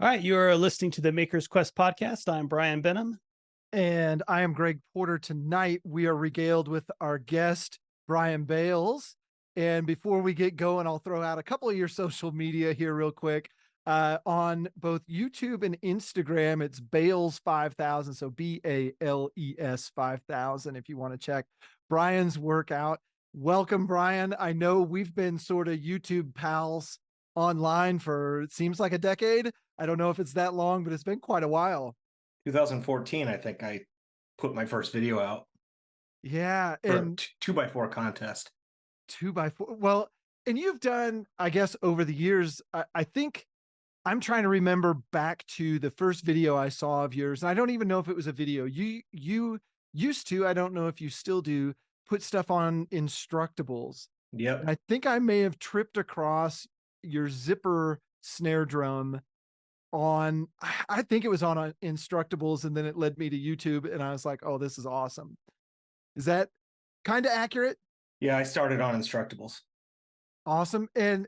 All right, you are listening to the Maker's Quest podcast. I'm Brian Benham. And I am Greg Porter. Tonight, we are regaled with our guest, Bryan Bales. And before we get going, I'll throw out a couple of your social media here real quick. On both YouTube and Instagram, it's Bales 5000. So BALES 5000 if you want to check Bryan's work out. Welcome, Bryan. I know we've been sort of YouTube pals online for, it seems like a decade. I don't know if it's that long, but it's been quite a while. 2014, I think I put my first video out Yeah. for a And 2x4 contest. 2x4. Well, and you've done, I guess, over the years, I think I'm trying to remember back to the first video I saw of yours. And I don't even know if it was a video. You used to, I don't know if you still do, put stuff on Instructables. Yep. And I think I may have tripped across your zipper snare drum on, I think it was on Instructables, and then it led me to YouTube, and I was like, oh, this is awesome. Is that kind of accurate? Yeah, I started on Instructables. Awesome. And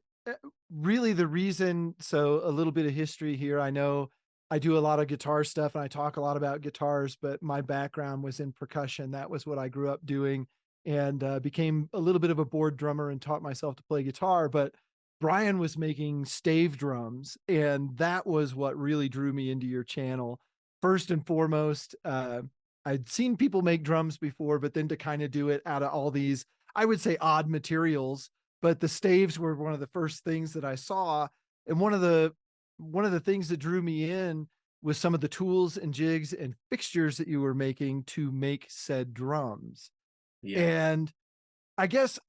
really the reason, so a little bit of history here. I know I do a lot of guitar stuff and I talk a lot about guitars, but my background was in percussion. That was what I grew up doing, and became a little bit of a board drummer and taught myself to play guitar. But Bryan was making stave drums, and that was what really drew me into your channel. First and foremost, I'd seen people make drums before, but then to kind of do it out of all these, I would say, odd materials. But the staves were one of the first things that I saw. And one of the things that drew me in was some of the tools and jigs and fixtures that you were making to make said drums. Yeah. And I guess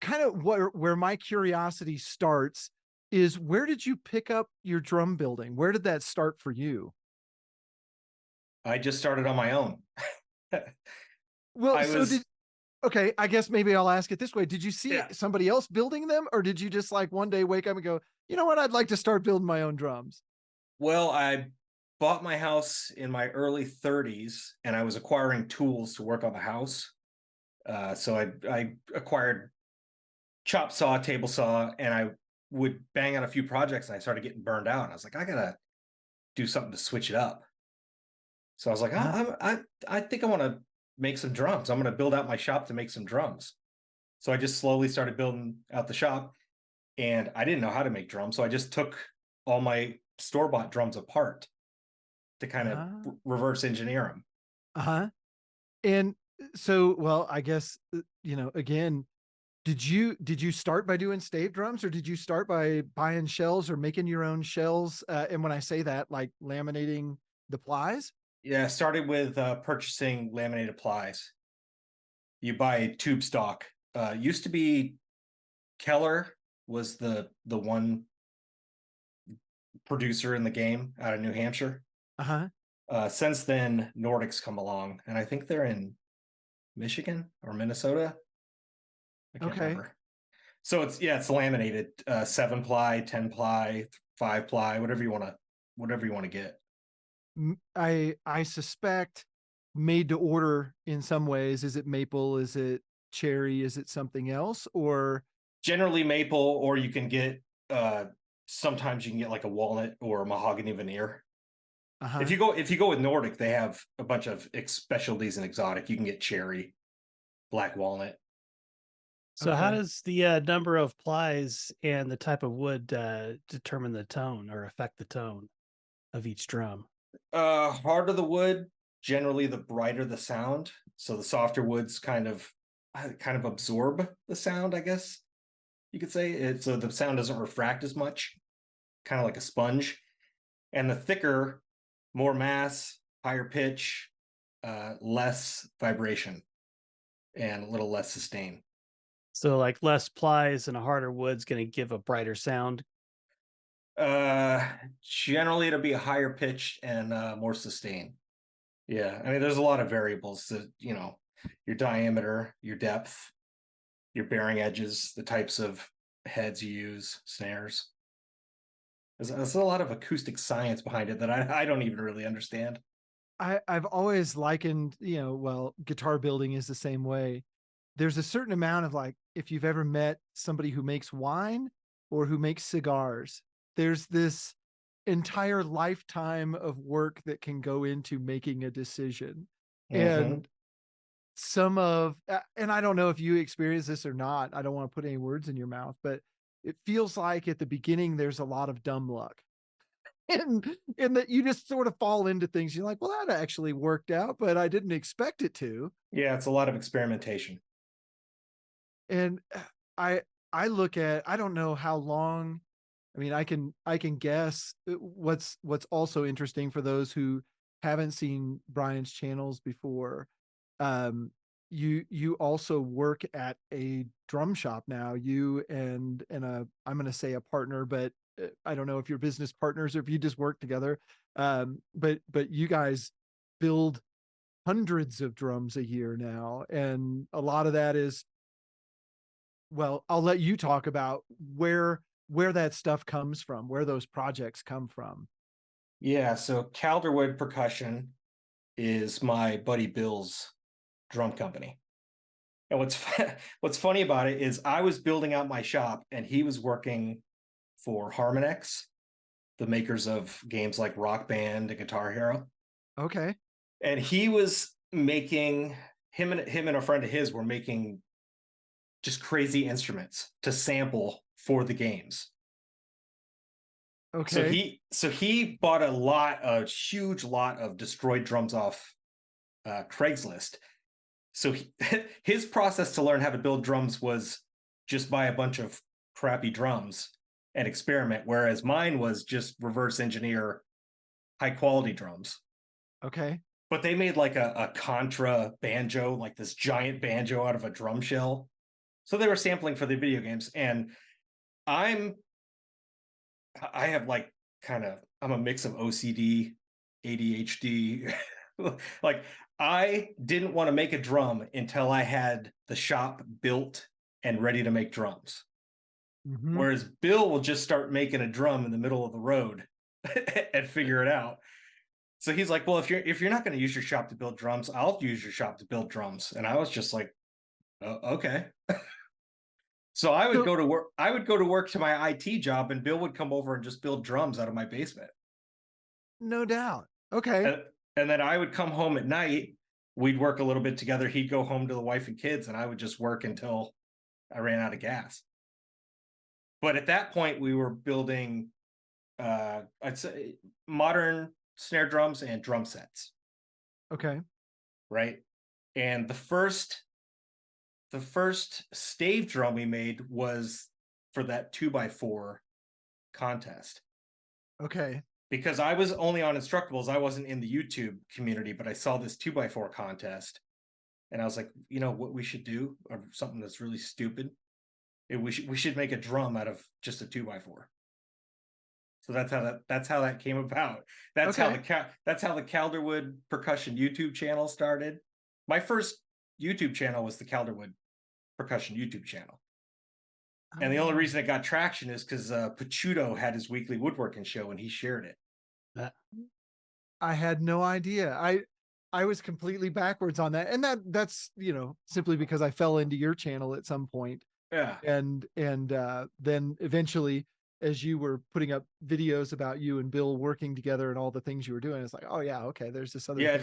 kind of where my curiosity starts is, where did you pick up your drum building? Where did that start for you? I just started on my own. Well, okay, I guess maybe I'll ask it this way. Did you see somebody else building them, or did you just like one day wake up and go, you know what, I'd like to start building my own drums? Well, I bought my house in my early 30s, and I was acquiring tools to work on the house. So I acquired chop saw, table saw, and I would bang out a few projects, and I started getting burned out. And I was like, I gotta do something to switch it up. So I was like, I think I want to make some drums. I'm going to build out my shop to make some drums. So I just slowly started building out the shop, and I didn't know how to make drums. So I just took all my store-bought drums apart to kind of reverse engineer them. And so, well, I guess, again, did you start by doing stave drums, or did you start by buying shells or making your own shells? And when I say that, like laminating the plies? Yeah, I started with purchasing laminated plies. You buy tube stock. Used to be Keller was the one producer in the game out of New Hampshire. Since then, Nordic's come along, and I think they're in Michigan or Minnesota. I can't remember. So it's laminated, 7-ply, 10-ply, 5-ply, whatever you want to get. I suspect made to order in some ways. Is it maple? Is it cherry? Is it something else? Or generally maple, or you can get sometimes you can get like a walnut or a mahogany veneer. If you go with Nordic, they have a bunch of specialties in exotic. You can get cherry, black walnut. So how does the number of plies and the type of wood determine the tone or affect the tone of each drum? Harder the wood, generally the brighter the sound. So the softer woods kind of absorb the sound, I guess you could say. So the sound doesn't refract as much, kind of like a sponge. And the thicker, more mass, higher pitch, less vibration, and a little less sustain. So like less plies and a harder wood's going to give a brighter sound? Generally it'll be a higher pitch and more sustain. Yeah, I mean, there's a lot of variables that, your diameter, your depth, your bearing edges, the types of heads you use, snares. There's a lot of acoustic science behind it that I don't even really understand. I've always likened, guitar building is the same way. There's a certain amount of, like, if you've ever met somebody who makes wine or who makes cigars, there's this, entire lifetime of work that can go into making a decision. Mm-hmm. And and I don't know if you experience this or not. I don't want to put any words in your mouth, but it feels like at the beginning, there's a lot of dumb luck. And that you just sort of fall into things. You're like, well, that actually worked out, but I didn't expect it to. Yeah, it's a lot of experimentation. And I I look at, I don't know how long. I mean, I can guess. What's also interesting for those who haven't seen Bryan's channels before. You also work at a drum shop now. You and I'm going to say a partner, but I don't know if you're business partners or if you just work together. But you guys build hundreds of drums a year now, and a lot of that is, well, I'll let you talk about where that stuff comes from, where those projects come from. Yeah, so Calderwood Percussion is my buddy Bill's drum company. And what's funny about it is I was building out my shop and he was working for Harmonix, the makers of games like Rock Band and Guitar Hero. Okay. And he was making, him and a friend of his were making just crazy instruments to sample for the games. Okay. So he bought a huge lot of destroyed drums off Craigslist. So his process to learn how to build drums was just buy a bunch of crappy drums and experiment, whereas mine was just reverse engineer high quality drums. Okay. But they made like a contra banjo, like this giant banjo out of a drum shell. So they were sampling for the video games. And I have like I'm a mix of OCD, ADHD. Like I didn't want to make a drum until I had the shop built and ready to make drums. Mm-hmm. Whereas Bill will just start making a drum in the middle of the road and figure it out. So he's like, well, if you're not going to use your shop to build drums, I'll use your shop to build drums. And I was just like, okay. So I would go to work. I would go to work to my IT job, and Bill would come over and just build drums out of my basement. No doubt. Okay. And then I would come home at night. We'd work a little bit together. He'd go home to the wife and kids, and I would just work until I ran out of gas. But at that point, we were building, I'd say, modern snare drums and drum sets. Okay. Right. And the first stave drum we made was for that 2x4 contest. Okay. Because I was only on Instructables, I wasn't in the YouTube community, but I saw this 2x4 contest, and I was like, you know what we should do, or something that's really stupid. We should make a drum out of just a 2x4. So that's how that came about. That's how the Calderwood Percussion YouTube channel started. My first YouTube channel was the Calderwood Percussion YouTube channel. And the only reason it got traction is because Pachuto had his weekly woodworking show and he shared it. I had no idea. I was completely backwards on that. And that's, simply because I fell into your channel at some point. Yeah. And then eventually, as you were putting up videos about you and Bill working together and all the things you were doing, it's like, oh yeah, okay, there's this other. Yeah,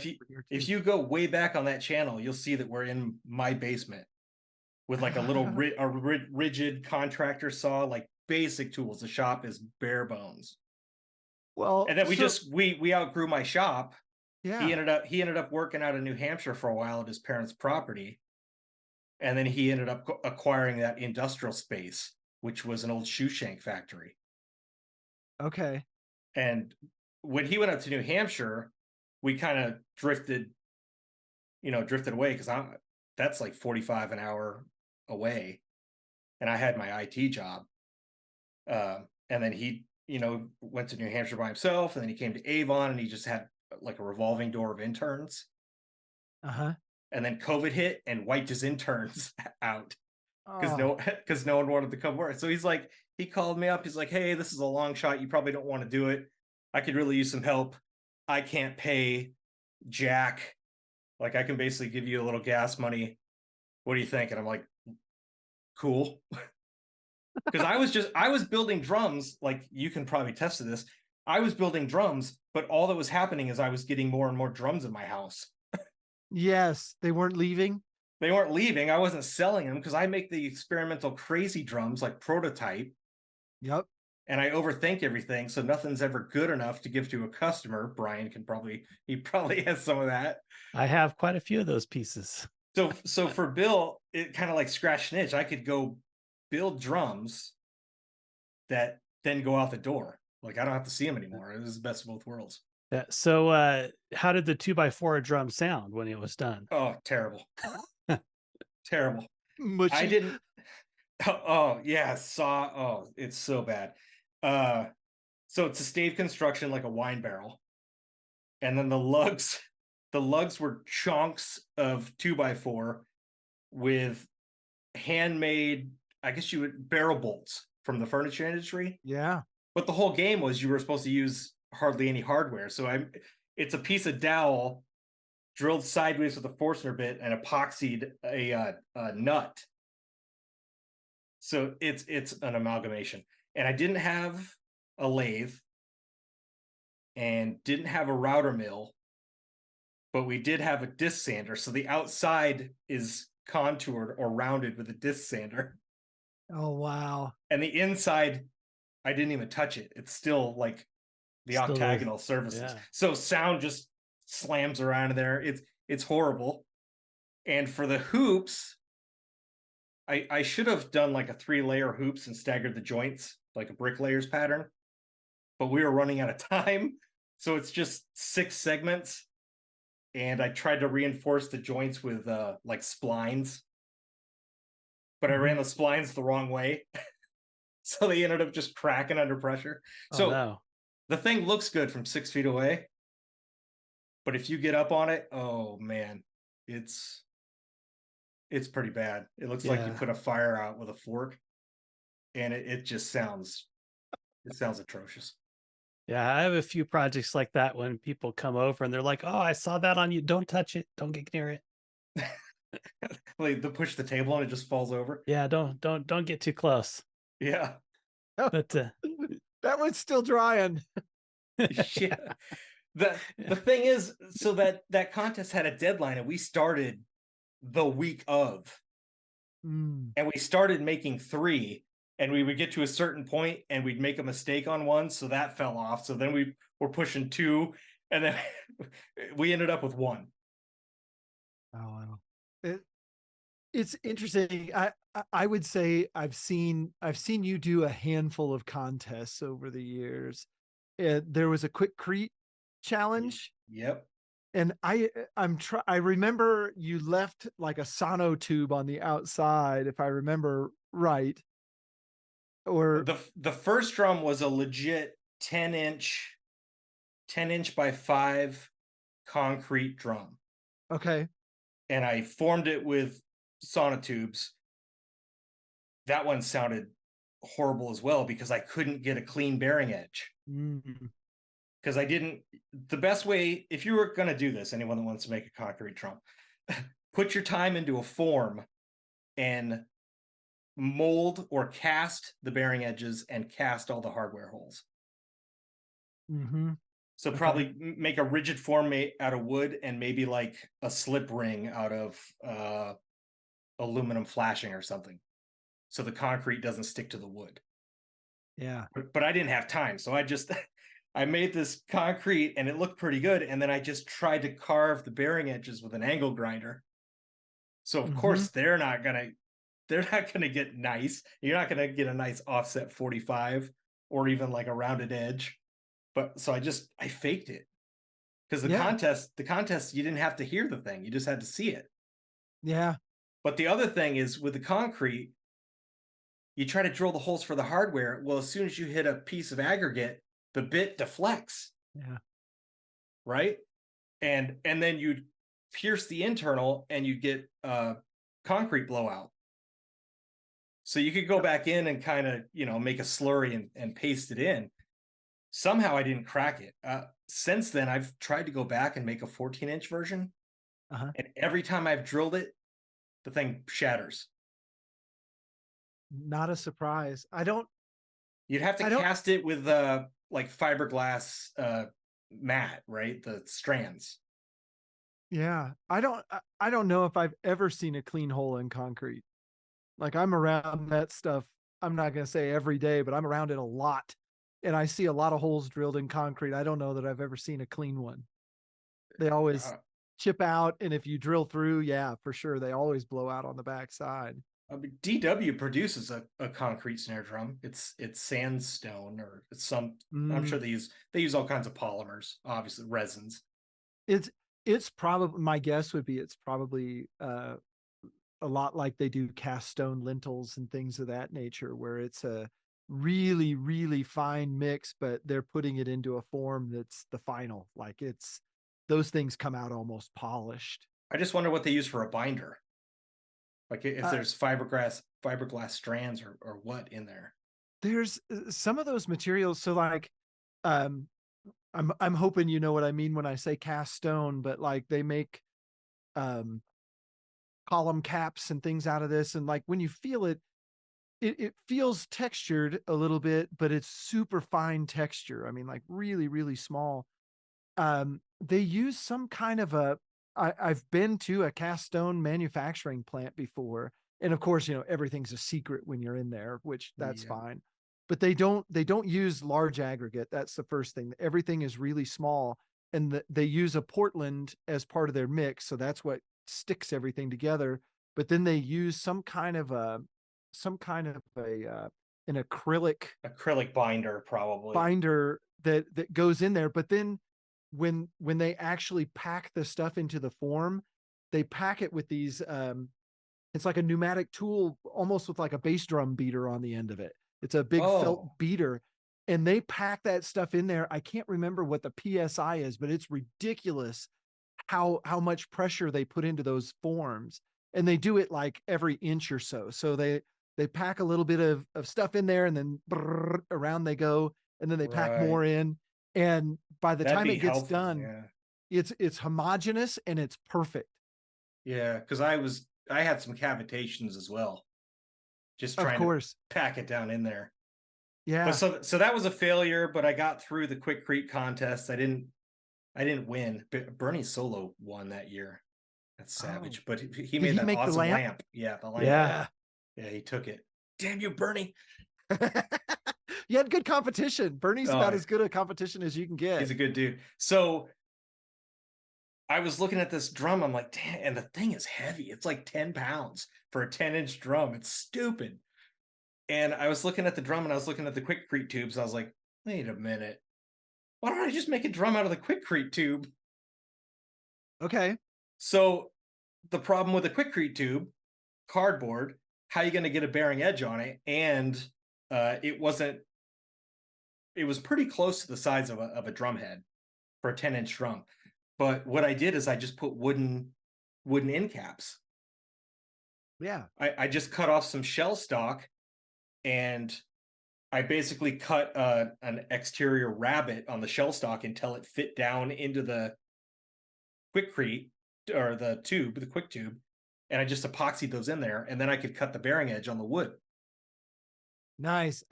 if you go way back on that channel, you'll see that we're in my basement with like a little rigid contractor saw, like basic tools. The shop is bare bones. Well, and then we outgrew my shop. Yeah. He ended up working out of New Hampshire for a while at his parents' property. And then he ended up acquiring that industrial space, which was an old shoe shank factory. Okay. And when he went up to New Hampshire, we kind of drifted away because that's like 45 an hour away. And I had my IT job. And then he, went to New Hampshire by himself, and then he came to Avon, and he just had like a revolving door of interns. Uh-huh. And then COVID hit and wiped his interns out because no one wanted to come work. So he called me up. He's like, hey, this is a long shot. You probably don't want to do it. I could really use some help. I can't pay jack. Like, I can basically give you a little gas money. What do you think? And I'm like, cool. Because I was building drums, like you can probably test to this. I was building drums, but all that was happening is I was getting more and more drums in my house. Yes, they weren't leaving. They weren't leaving. I wasn't selling them because I make the experimental crazy drums like Prototype. Yep. And I overthink everything, so nothing's ever good enough to give to a customer. Brian he probably has some of that. I have quite a few of those pieces. So for Bill, it kind of like scratched an itch. I could go build drums that then go out the door. Like I don't have to see them anymore. It was the best of both worlds. Yeah. So how did the 2x4 drum sound when it was done? Oh, terrible. Terrible. Mushy. I didn't. Oh yeah, oh, it's so bad. So it's a stave construction like a wine barrel, and then the lugs were chunks of 2x4 with handmade, I guess you would, barrel bolts from the furniture industry. Yeah. But the whole game was you were supposed to use hardly any hardware. So it's a piece of dowel drilled sideways with a Forstner bit and epoxied a nut. So it's an amalgamation. And I didn't have a lathe and didn't have a router mill, but we did have a disc sander. So the outside is contoured or rounded with a disc sander. Oh, wow. And the inside, I didn't even touch it. It's still like the octagonal surfaces. Yeah. So sound just slams around in there. It's horrible. And for the hoops, I should have done like a 3-layer hoops and staggered the joints like a bricklayers pattern, but we were running out of time. So it's just 6 segments. And I tried to reinforce the joints with like splines, but I ran the splines the wrong way. So they ended up just cracking under pressure. So no. The thing looks good from 6 feet away, but if you get up on it, oh man, it's pretty bad. It looks like you put a fire out with a fork, and it just sounds atrocious. Yeah, I have a few projects like that when people come over and they're like, "Oh, I saw that on you. Don't touch it. Don't get near it." Like they push the table and it just falls over. Yeah, don't get too close. Yeah. But that one's still drying. Yeah. The thing is, so that contest had a deadline, and we started the week of, and we started making 3, and we would get to a certain point and we'd make a mistake on one, so that fell off. So then we were pushing 2, and then we ended up with 1. Oh wow. It's interesting. I would say I've seen you do a handful of contests over the years. There was a Quickcrete challenge. Yep. And I remember you left like a sono tube on the outside, if I remember right. Or the first drum was a legit 10-inch by 5 concrete drum. Okay. And I formed it with sonotubes. That one sounded horrible as well because I couldn't get a clean bearing edge. Because the best way, if you were going to do this, anyone that wants to make a concrete drum, put your time into a form and mold or cast the bearing edges and cast all the hardware holes. So probably make a rigid form out of wood and maybe like a slip ring out of aluminum flashing or something, so the concrete doesn't stick to the wood. Yeah. But I didn't have time, so I made this concrete and it looked pretty good, and then I just tried to carve the bearing edges with an angle grinder. So of course they're not gonna get nice. You're not gonna get a nice offset 45 or even like a rounded edge. But so I faked it, because the contest you didn't have to hear the thing, you just had to see it. Yeah. But the other thing is, with the concrete, you try to drill the holes for the hardware. Well, as soon as you hit a piece of aggregate, the bit deflects. Yeah. Right. And then you'd pierce the internal and you get concrete blowout. So you could go back in and kind of, make a slurry and paste it in. Somehow I didn't crack it. Since then, I've tried to go back and make a 14-inch version. And every time I've drilled it, the thing shatters. Not a surprise. You'd have to cast it with like fiberglass mat, right? The strands. Yeah. I don't know if I've ever seen a clean hole in concrete. Like I'm around that stuff. I'm not going to say every day, but I'm around it a lot. And I see a lot of holes drilled in concrete. I don't know that I've ever seen a clean one. They always chip out. And if you drill through, yeah, for sure. They always blow out on the backside. I mean, DW produces a concrete snare drum. It's sandstone or it's some. I'm sure they use all kinds of polymers, obviously resins. It's probably, my guess would be it's probably a lot like they do cast stone lintels and things of that nature, where it's a really, really fine mix, but they're putting it into a form that's the final. Like those things come out almost polished. I just wonder what they use for a binder. Like if there's fiberglass strands or what in there. There's some of those materials. So like, I'm hoping you know what I mean when I say cast stone, but like they make column caps and things out of this. And like when you feel it, it feels textured a little bit, but it's super fine texture. I mean, like really, really small. They use some kind of I've been to a cast stone manufacturing plant before. And of course, everything's a secret when you're in there, which that's fine. But they don't use large aggregate. That's the first thing. Everything is really small. And they use a Portland as part of their mix. So that's what sticks everything together. But then they use some kind of an acrylic binder, probably binder that goes in there. But then when they actually pack the stuff into the form, they pack it with these it's like a pneumatic tool, almost with like a bass drum beater on the end of it. It's a big felt beater, and they pack that stuff in there. I can't remember what the PSI is, but it's ridiculous how much pressure they put into those forms. And they do it like every inch or so. So they pack a little bit of stuff in there, and then around they go, and then they pack more in. And by the time it gets done, it's homogeneous and it's perfect. Yeah, because I had some cavitations as well. Just trying to pack it down in there. Yeah. But so that was a failure, but I got through the Quickcrete contest. I didn't win. Bernie Solo won that year. That's savage. But he made that awesome lamp. Yeah, the lamp. Yeah, he took it. Damn you, Bernie. You had good competition. Bernie's about as good a competition as you can get. He's a good dude. So I was looking at this drum. I'm like, damn, and the thing is heavy. It's like 10 pounds for a 10-inch drum. It's stupid. And I was looking at the drum and I was looking at the Quickcrete tubes. I was like, wait a minute. Why don't I just make a drum out of the Quickcrete tube? Okay. So the problem with the Quickcrete tube, cardboard, how are you going to get a bearing edge on it? And it was pretty close to the size of a drum head for a 10-inch drum. But what I did is I just put wooden end caps. Yeah. I just cut off some shell stock, and I basically cut an exterior rabbet on the shell stock until it fit down into the Quickcrete or the quick tube, and I just epoxied those in there, and then I could cut the bearing edge on the wood. Nice.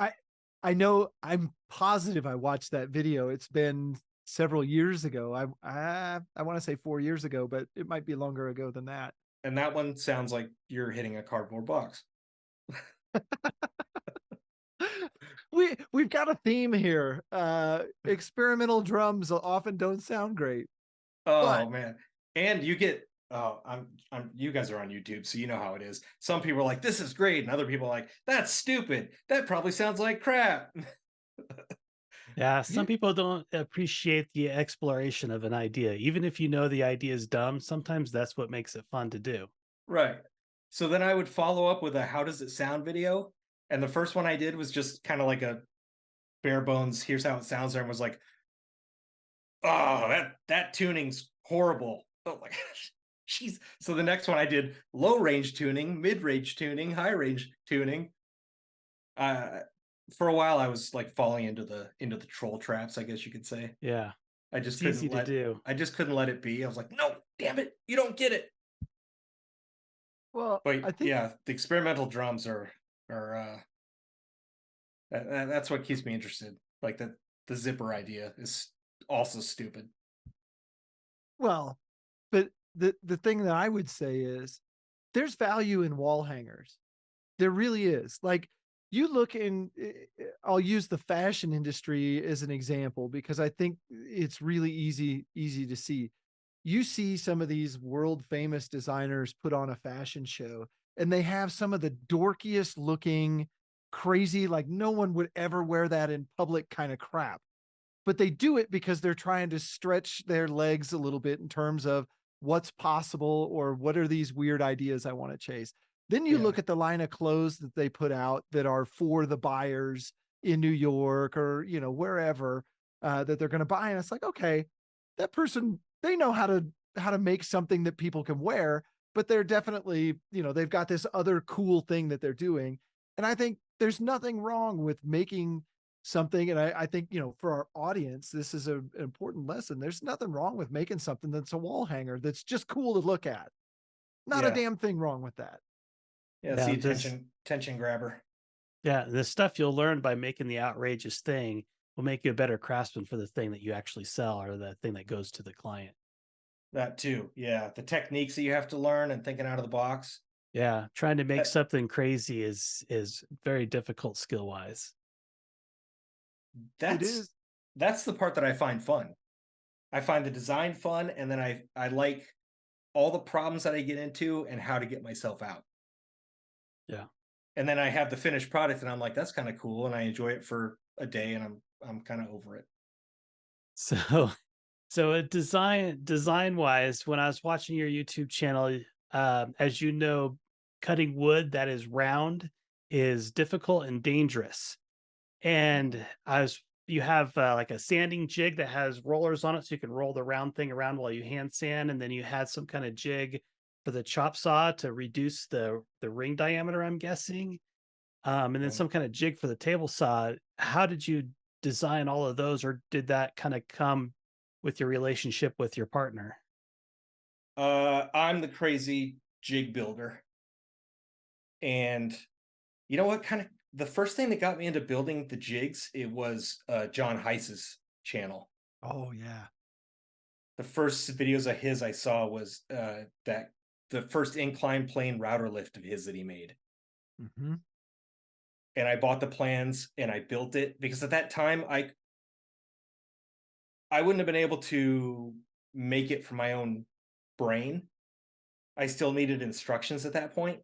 I know, I'm positive I watched that video. It's been several years ago. I want to say 4 years ago, but it might be longer ago than that. And that one sounds like you're hitting a cardboard box. We've got a theme here. Experimental drums often don't sound great. Oh man. And you get you guys are on YouTube, so you know how it is. Some people are like, this is great, and other people are like, that's stupid. That probably sounds like crap. Yeah, some people don't appreciate the exploration of an idea. Even if you know the idea is dumb, sometimes that's what makes it fun to do. Right. So then I would follow up with a how does it sound video. And the first one I did was just kind of like a bare bones, here's how it sounds. There and was like, oh, that tuning's horrible. Oh my gosh. Jeez. So the next one I did low range tuning, mid range tuning, high range tuning. For a while I was like falling into the troll traps, I guess you could say. Yeah. I just couldn't let it be. I was like, no, damn it, you don't get it. Well, but I think the experimental drums are that's what keeps me interested. Like the zipper idea is also stupid. Well, but the thing that I would say is there's value in wall hangers. There really is. Like, you look in, I'll use the fashion industry as an example because I think it's really easy to see. You see some of these world famous designers put on a fashion show and they have some of the dorkiest looking, crazy, like no one would ever wear that in public kind of crap. But they do it because they're trying to stretch their legs a little bit in terms of what's possible or what are these weird ideas I want to chase. Then you look at the line of clothes that they put out that are for the buyers in New York or, you know, wherever that they're going to buy. And it's like, okay, that person, they know how to make something that people can wear, but they're definitely, you know, they've got this other cool thing that they're doing. And I think there's nothing wrong with making something. And I think, you know, for our audience, this is an important lesson. There's nothing wrong with making something that's a wall hanger that's just cool to look at. Not a damn thing wrong with that. Yeah, it's the attention grabber. Yeah, the stuff you'll learn by making the outrageous thing will make you a better craftsman for the thing that you actually sell or the thing that goes to the client. That too. Yeah, the techniques that you have to learn and thinking out of the box. Yeah, trying to make something crazy is very difficult skill wise. That's the part that I find fun. I find the design fun, and then I like all the problems that I get into and how to get myself out. Yeah. And then I have the finished product and I'm like, that's kind of cool. And I enjoy it for a day and I'm kind of over it. So design wise, when I was watching your YouTube channel, as you know, cutting wood that is round is difficult and dangerous. And you have like a sanding jig that has rollers on it, so you can roll the round thing around while you hand sand, and then you had some kind of jig for the chop saw to reduce the ring diameter, I'm guessing, and then some kind of jig for the table saw. How did you design all of those, or did that kind of come with your relationship with your partner? I'm the crazy jig builder, and you know what? Kind of the first thing that got me into building the jigs, it was John Heiss's channel. Oh yeah. The first videos of his I saw was that the first incline plane router lift of his that he made. Mm-hmm. And I bought the plans and I built it because at that time I wouldn't have been able to make it from my own brain. I still needed instructions at that point.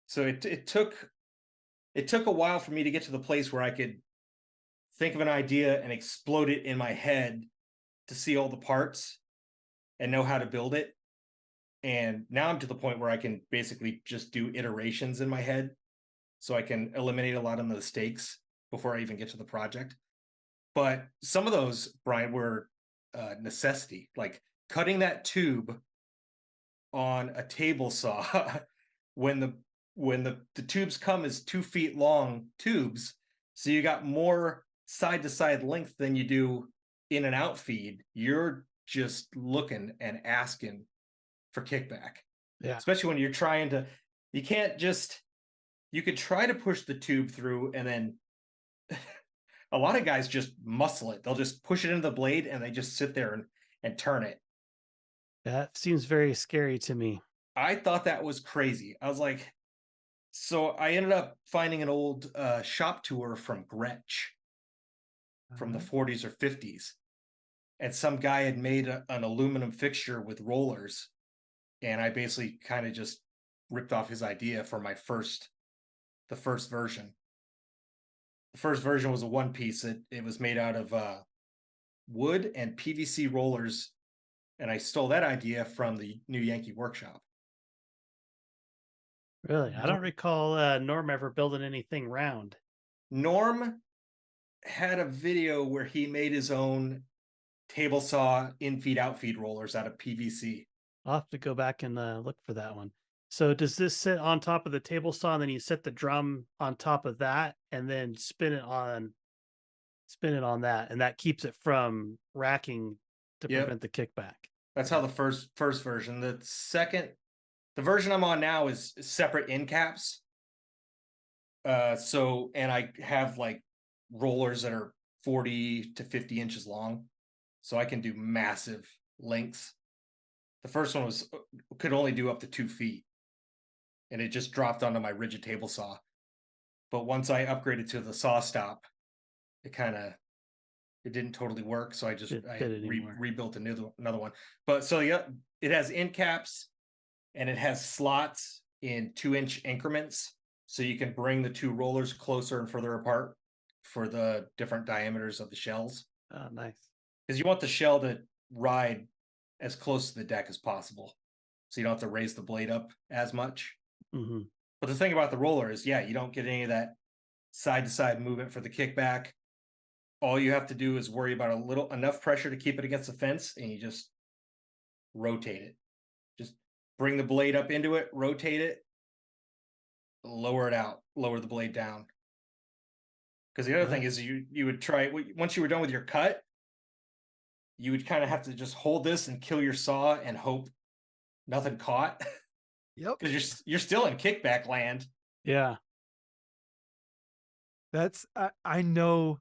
So it took a while for me to get to the place where I could think of an idea and explode it in my head to see all the parts and know how to build it. And now I'm to the point where I can basically just do iterations in my head so I can eliminate a lot of the mistakes before I even get to the project. But some of those, Brian, were necessity, like cutting that tube on a table saw when the tubes come as 2 feet long tubes. So you got more side to side length than you do in and out feed. You're just looking and asking for kickback. Yeah. Especially when you're trying to, you can't just, you could try to push the tube through and then a lot of guys just muscle it. They'll just push it into the blade and they just sit there and turn it. That seems very scary to me. I thought that was crazy. I was like, so I ended up finding an old shop tour from Gretsch from the 40s or 50s. And some guy had made an aluminum fixture with rollers. And I basically kind of just ripped off his idea for the first version. The first version was a one piece. It was made out of wood and PVC rollers. And I stole that idea from the New Yankee Workshop. Really? I don't recall Norm ever building anything round. Norm had a video where he made his own table saw in-feed, out-feed rollers out of PVC. I'll have to go back and look for that one. So does this sit on top of the table saw, and then you set the drum on top of that and then spin it on that, and that keeps it from racking to prevent the kickback? That's how the first version. The version I'm on now is separate end caps. And I have like rollers that are 40 to 50 inches long. So I can do massive lengths. The first one could only do up to 2 feet. And it just dropped onto my rigid table saw. But once I upgraded to the saw stop, it didn't totally work. So I rebuilt another one. But so yeah, it has end caps and it has slots in 2-inch increments. So you can bring the two rollers closer and further apart for the different diameters of the shells. Oh, nice. Because you want the shell to ride as close to the deck as possible. So you don't have to raise the blade up as much. Mm-hmm. But the thing about the roller is, yeah, you don't get any of that side to side movement for the kickback. All you have to do is worry about enough pressure to keep it against the fence, and you just rotate it. Just bring the blade up into it, rotate it, lower it out, lower the blade down. Because the other thing is you would try, once you were done with your cut, you would kind of have to just hold this and kill your saw and hope nothing caught. Yep. Because you're still in kickback land. Yeah. That's I know.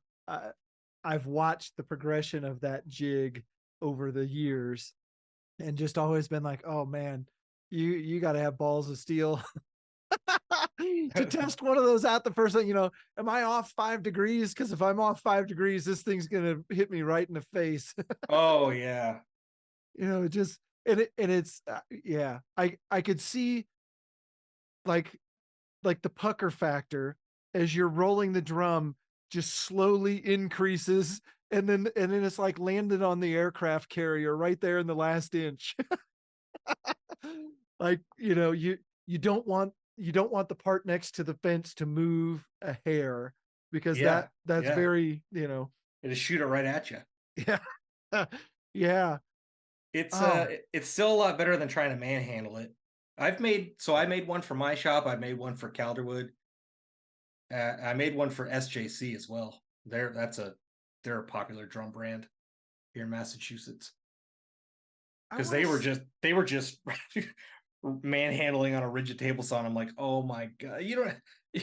I've watched the progression of that jig over the years, and just always been like, oh man, you got to have balls of steel to test one of those out the first thing. Am I off 5 degrees? Because if I'm off 5 degrees, this thing's gonna hit me right in the face. Oh yeah. It just it's yeah. I could see like the pucker factor as you're rolling the drum just slowly increases, and then it's like landed on the aircraft carrier right there in the last inch. Like, you don't want the part next to the fence to move a hair, because that's very, it'll shoot it right at you. Yeah. Yeah. It's still a lot better than trying to manhandle it. I made one for my shop. I made one for Calderwood. I made one for SJC as well. They're a popular drum brand here in Massachusetts. Because they were just manhandling on a rigid table saw. And I'm like, oh my God, you don't. I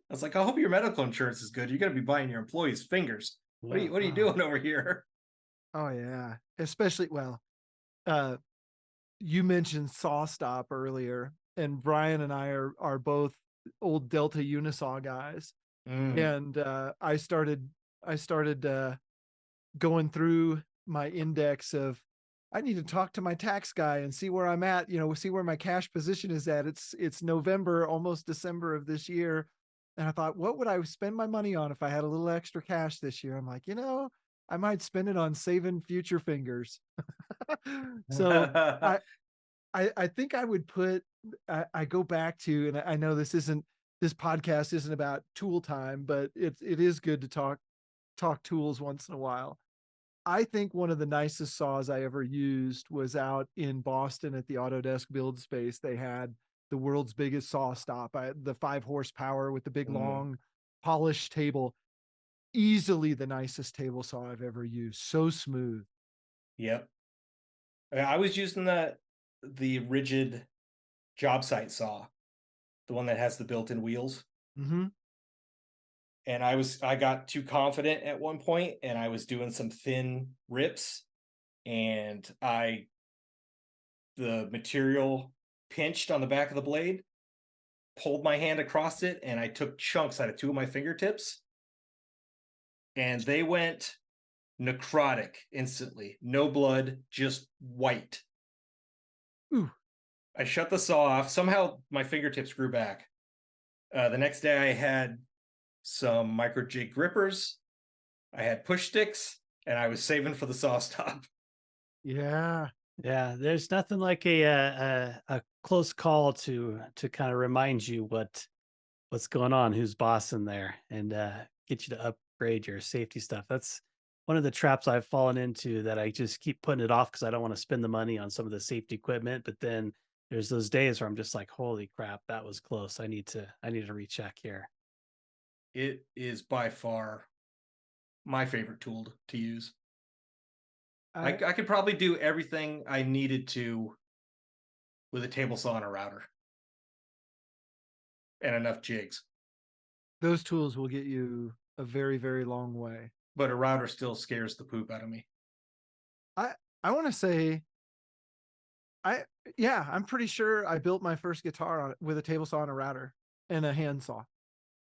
was like, I hope your medical insurance is good. You're gonna be buying your employees' fingers. What are you doing over here? Oh yeah, especially you mentioned saw stop earlier, and Bryan and I are both old Delta Unisaw guys. And I started going through my index of, I need to talk to my tax guy and see where I'm at, see where my cash position is at. It's November, almost December of this year. And I thought, what would I spend my money on if I had a little extra cash this year? I'm like, I might spend it on saving future fingers. So I think I would I go back to, and I know this podcast isn't about tool time, but it is good to talk tools once in a while. I think one of the nicest saws I ever used was out in Boston at the Autodesk Build Space. They had the world's biggest saw stop, the 5 horsepower with the big long polished table. Easily the nicest table saw I've ever used. So smooth. Yep. I was using the rigid job site saw, the one that has the built-in wheels. Mm-hmm. And I got too confident at one point, and I was doing some thin rips, and the material pinched on the back of the blade, pulled my hand across it, and I took chunks out of 2 of my fingertips, and they went necrotic instantly. No blood, just white. Ooh. I shut the saw off. Somehow my fingertips grew back. The next day I had some micro jig grippers. I had push sticks, and I was saving for the saw stop. Yeah. Yeah. There's nothing like a close call to kind of remind you what's going on, who's bossing there, and get you to upgrade your safety stuff. That's one of the traps I've fallen into, that I just keep putting it off because I don't want to spend the money on some of the safety equipment. But then there's those days where I'm just like, holy crap, that was close. I need to recheck here. It is by far my favorite tool to use. I could probably do everything I needed to with a table saw and a router and enough jigs. Those tools will get you a very, very long way. but a router still scares the poop out of me. I want to say, I'm pretty sure I built my first guitar with a table saw and a router and a handsaw,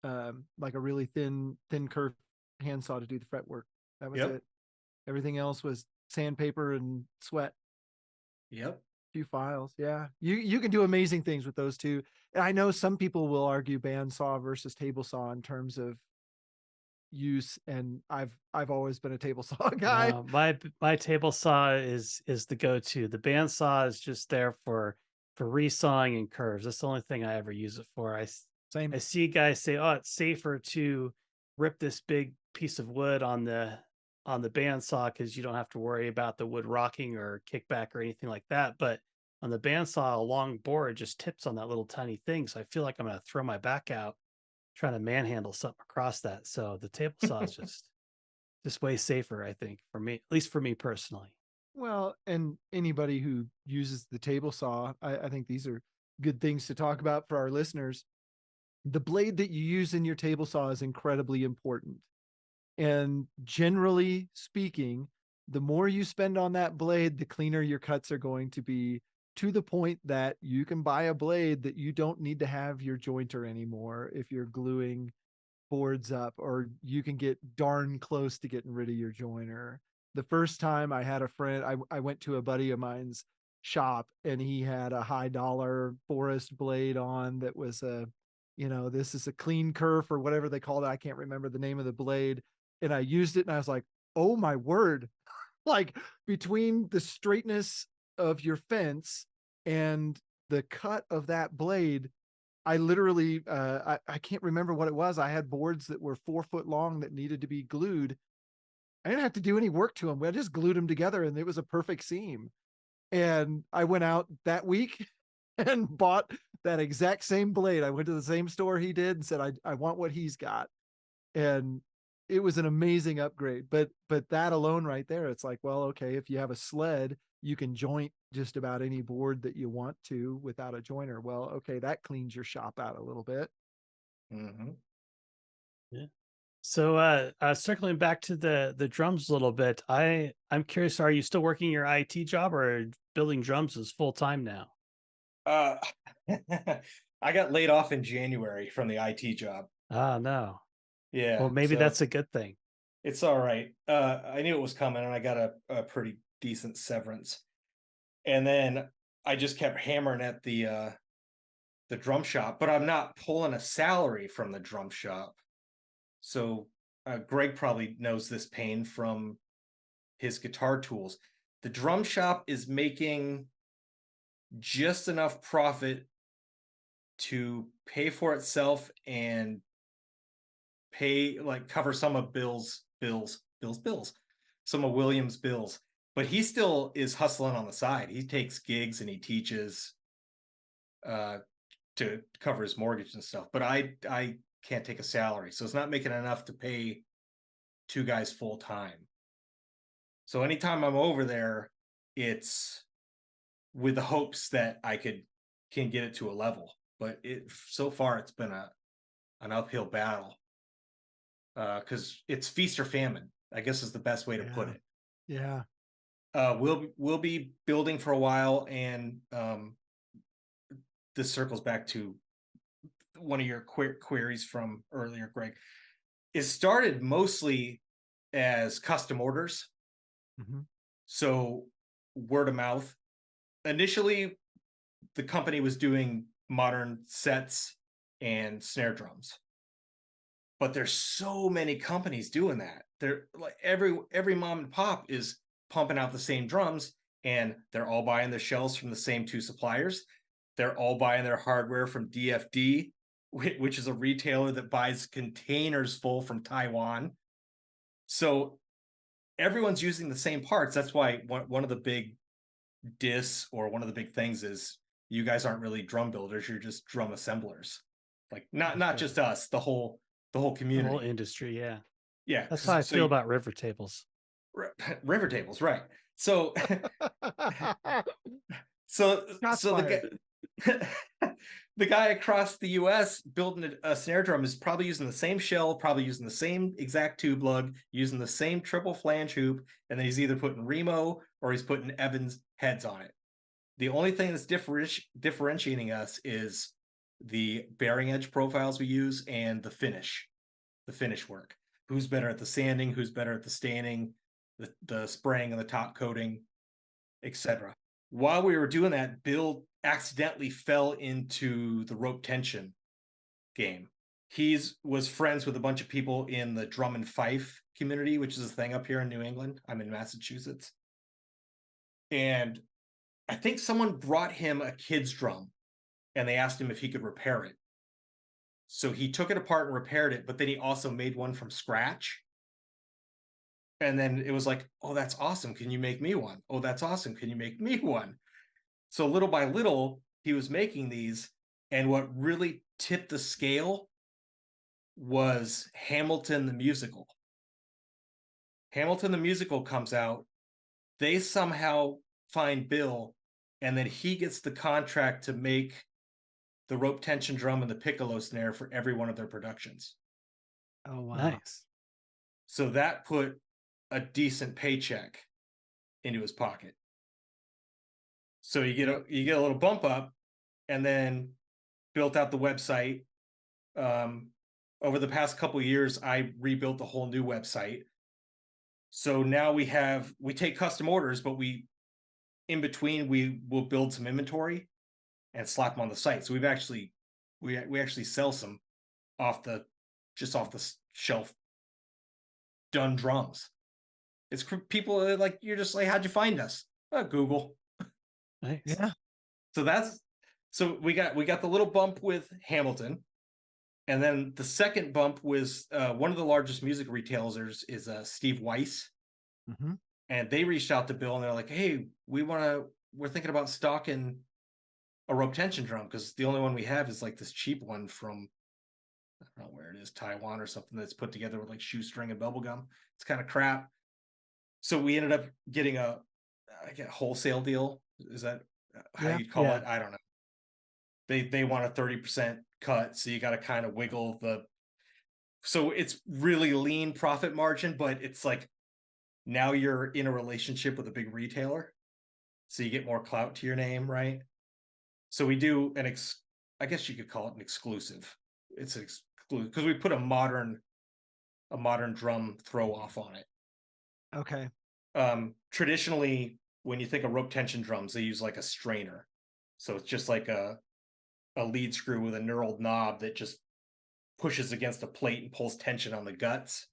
like a really thin curved handsaw to do the fretwork. That was it. Everything else was sandpaper and sweat. Yep. Few files. Yeah. You can do amazing things with those two. And I know some people will argue bandsaw versus table saw in terms of use, and I've always been a table saw guy. No, my table saw is the go-to. The bandsaw is just there for resawing and curves. That's the only thing I ever use it for. Same. I see guys say, "Oh, it's safer to rip this big piece of wood on the bandsaw because you don't have to worry about the wood rocking or kickback or anything like that." But on the bandsaw, a long board just tips on that little tiny thing, so I feel like I'm going to throw my back out trying to manhandle something across that. So the table saw is just way safer, I think, for me, at least for me personally. Well, and anybody who uses the table saw, I think these are good things to talk about for our listeners. The blade that you use in your table saw is incredibly important. And generally speaking, the more you spend on that blade, the cleaner your cuts are going to be, to the point that you can buy a blade that you don't need to have your jointer anymore if you're gluing boards up, or you can get darn close to getting rid of your joiner. The first time I had a friend, I went to a buddy of mine's shop, and he had a high dollar forest blade on that was this is a clean kerf or whatever they called it. I can't remember the name of the blade. And I used it and I was like, oh my word. Like, between the straightness of your fence and the cut of that blade, I literally, I can't remember what it was. I had boards that were 4 foot long that needed to be glued. I didn't have to do any work to them. I just glued them together and it was a perfect seam. And I went out that week and bought that exact same blade. I went to the same store he did and said, I want what he's got. And it was an amazing upgrade. But that alone right there, it's like, well, okay, if you have a sled, you can joint just about any board that you want to without a joiner. Well, okay, that cleans your shop out a little bit. Mm-hmm. Yeah. So circling back to the drums a little bit, I'm curious, are you still working your IT job, or building drums is full time now? I got laid off in January from the IT job. Ah, no. Yeah. Well, maybe so that's a good thing. it's all right. I knew it was coming, and I got a pretty decent severance. And then I just kept hammering at the drum shop, but I'm not pulling a salary from the drum shop. So Greg probably knows this pain from his guitar tools. The drum shop is making just enough profit to pay for itself and cover some of Bill's some of William's bills. But he still is hustling on the side. He takes gigs and he teaches to cover his mortgage and stuff. But I can't take a salary, so it's not making enough to pay 2 guys full time. So anytime I'm over there, it's with the hopes that I can get it to a level. But so far it's been an uphill battle, because it's feast or famine, I guess, is the best way to put it. Yeah. We'll be building for a while, and this circles back to one of your queries from earlier, Greg. It started mostly as custom orders. Mm-hmm. So word of mouth. Initially, the company was doing modern sets and snare drums. But there's so many companies doing that. They're like every mom and pop is pumping out the same drums, and they're all buying their shells from the same 2 suppliers. They're all buying their hardware from DFD, which is a retailer that buys containers full from Taiwan. So everyone's using the same parts. That's why one of the big one of the big things is, you guys aren't really drum builders, you're just drum assemblers. Like, not just us, the whole community, The whole industry, yeah. Yeah. That's how I feel about river tables. River tables, right? So so Shots the the guy across the US building a snare drum is probably using the same shell, probably using the same exact tube lug, using the same triple flange hoop, and then he's either putting Remo or he's putting Evans heads on it. The only thing that's differentiating us is the bearing edge profiles we use and the finish work. Who's better at the sanding, who's better at the staining, the spraying and the top coating, etc. While we were doing that, Bill accidentally fell into the rope tension game. He was friends with a bunch of people in the drum and fife community, which is a thing up here in New England. I'm in Massachusetts. And I think someone brought him a kid's drum and they asked him if he could repair it. So he took it apart and repaired it, but then he also made one from scratch. And then it was like, oh, that's awesome. Can you make me one? Oh, that's awesome. Can you make me one? So little by little, he was making these. And what really tipped the scale was Hamilton the musical. Hamilton the musical comes out. They somehow find Bill, and then he gets the contract to make the rope tension drum and the piccolo snare for every one of their productions. Oh, wow. Nice. So that put a decent paycheck into his pocket. So you get a little bump up, and then built out the website. Over the past couple of years, I rebuilt a whole new website. So now we take custom orders, but in between we will build some inventory and slap them on the site. So we actually sell some off the shelf done drums. It's people are like, you're just like, how'd you find us? Google. Nice. Yeah. So we got the little bump with Hamilton, and then the second bump was one of the largest music retailers is Steve Weiss, and they reached out to Bill and they're like, hey, we're thinking about stocking a rope tension drum because the only one we have is like this cheap one from, I don't know where it is, Taiwan or something, that's put together with like shoestring and bubble gum. It's kind of crap. So we ended up getting a wholesale deal. Is that how you'd call it? I don't know. They want a 30% cut, so you got to kind of wiggle so it's really lean profit margin, but it's like now you're in a relationship with a big retailer, so you get more clout to your name, right? So we do I guess you could call it an exclusive. It's an exclusive because we put a modern drum throw off on it. Okay. Traditionally, when you think of rope tension drums, they use like a strainer. So it's just like a lead screw with a knurled knob that just pushes against a plate and pulls tension on the guts.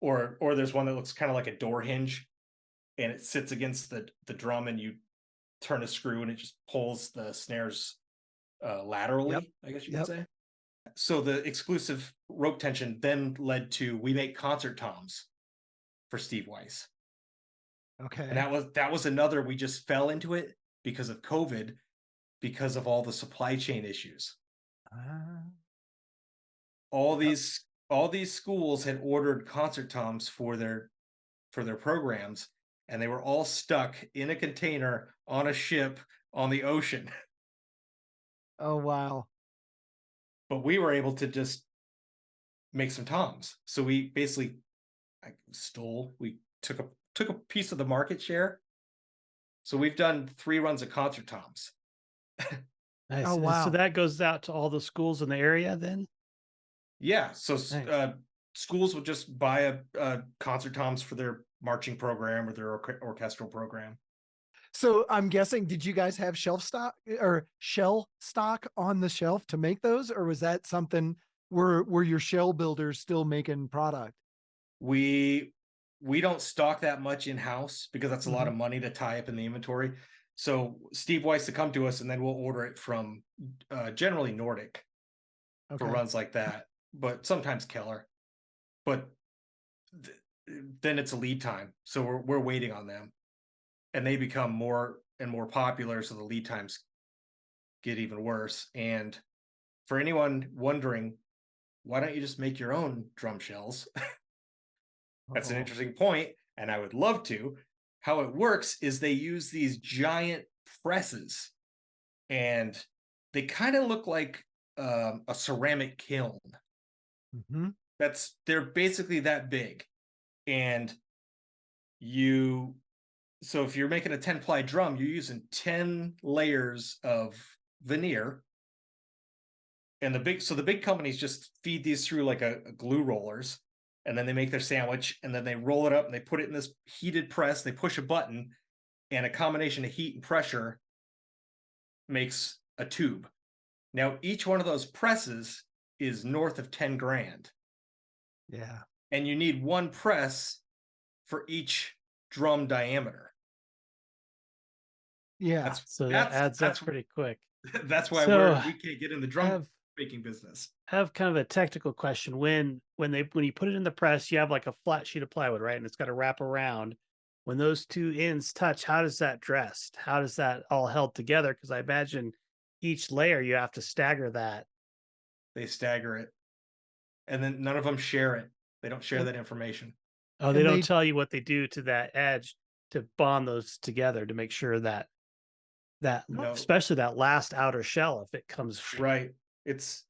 Or there's one that looks kind of like a door hinge and it sits against the drum and you turn a screw and it just pulls the snares laterally, I guess you could say. So the exclusive rope tension then led to, we make concert toms for Steve Weiss. Okay. And that was another, we just fell into it because of COVID, because of all the supply chain issues. All these schools had ordered concert toms for their programs, and they were all stuck in a container on a ship on the ocean. Oh, wow. But we were able to just make some toms. So we basically took a piece of the market share. So we've done 3 runs of concert toms. Nice. Oh, wow. So that goes out to all the schools in the area then? Yeah. So Nice. Schools would just buy a concert toms for their marching program or their orchestral program. So I'm guessing, did you guys have shell stock on the shelf to make those? Or was that something were your shell builders still making product? We don't stock that much in-house because that's a lot of money to tie up in the inventory. So Steve Weiss to come to us and then we'll order it from generally Nordic for runs like that, but sometimes Keller. But then it's a lead time. So we're waiting on them. And they become more and more popular, so the lead times get even worse. And for anyone wondering, why don't you just make your own drum shells? That's an interesting point, and I would love to. How it works is they use these giant presses, and they kind of look like a ceramic kiln. Mhm. They're basically that big. And so if you're making a 10-ply drum, you're using 10 layers of veneer. And the big companies just feed these through like a glue rollers, and then they make their sandwich, and then they roll it up and they put it in this heated press. They push a button, and a combination of heat and pressure makes a tube. Now, each one of those presses is north of 10 grand. Yeah. And you need one press for each drum diameter. Yeah. So that adds up That's pretty quick. that's why So we can't get in the I drum have making business. I have kind of a technical question. When you put it in the press, you have like a flat sheet of plywood, right? And it's got to wrap around. When those two ends touch, how does that dress? How does that all held together? Because I imagine each layer you have to stagger that. They stagger it, and then none of them share it. They don't share And that information. Oh, they and don't they tell you what they do to that edge to bond those together to make sure that No, especially that last outer shell, if it comes right. It's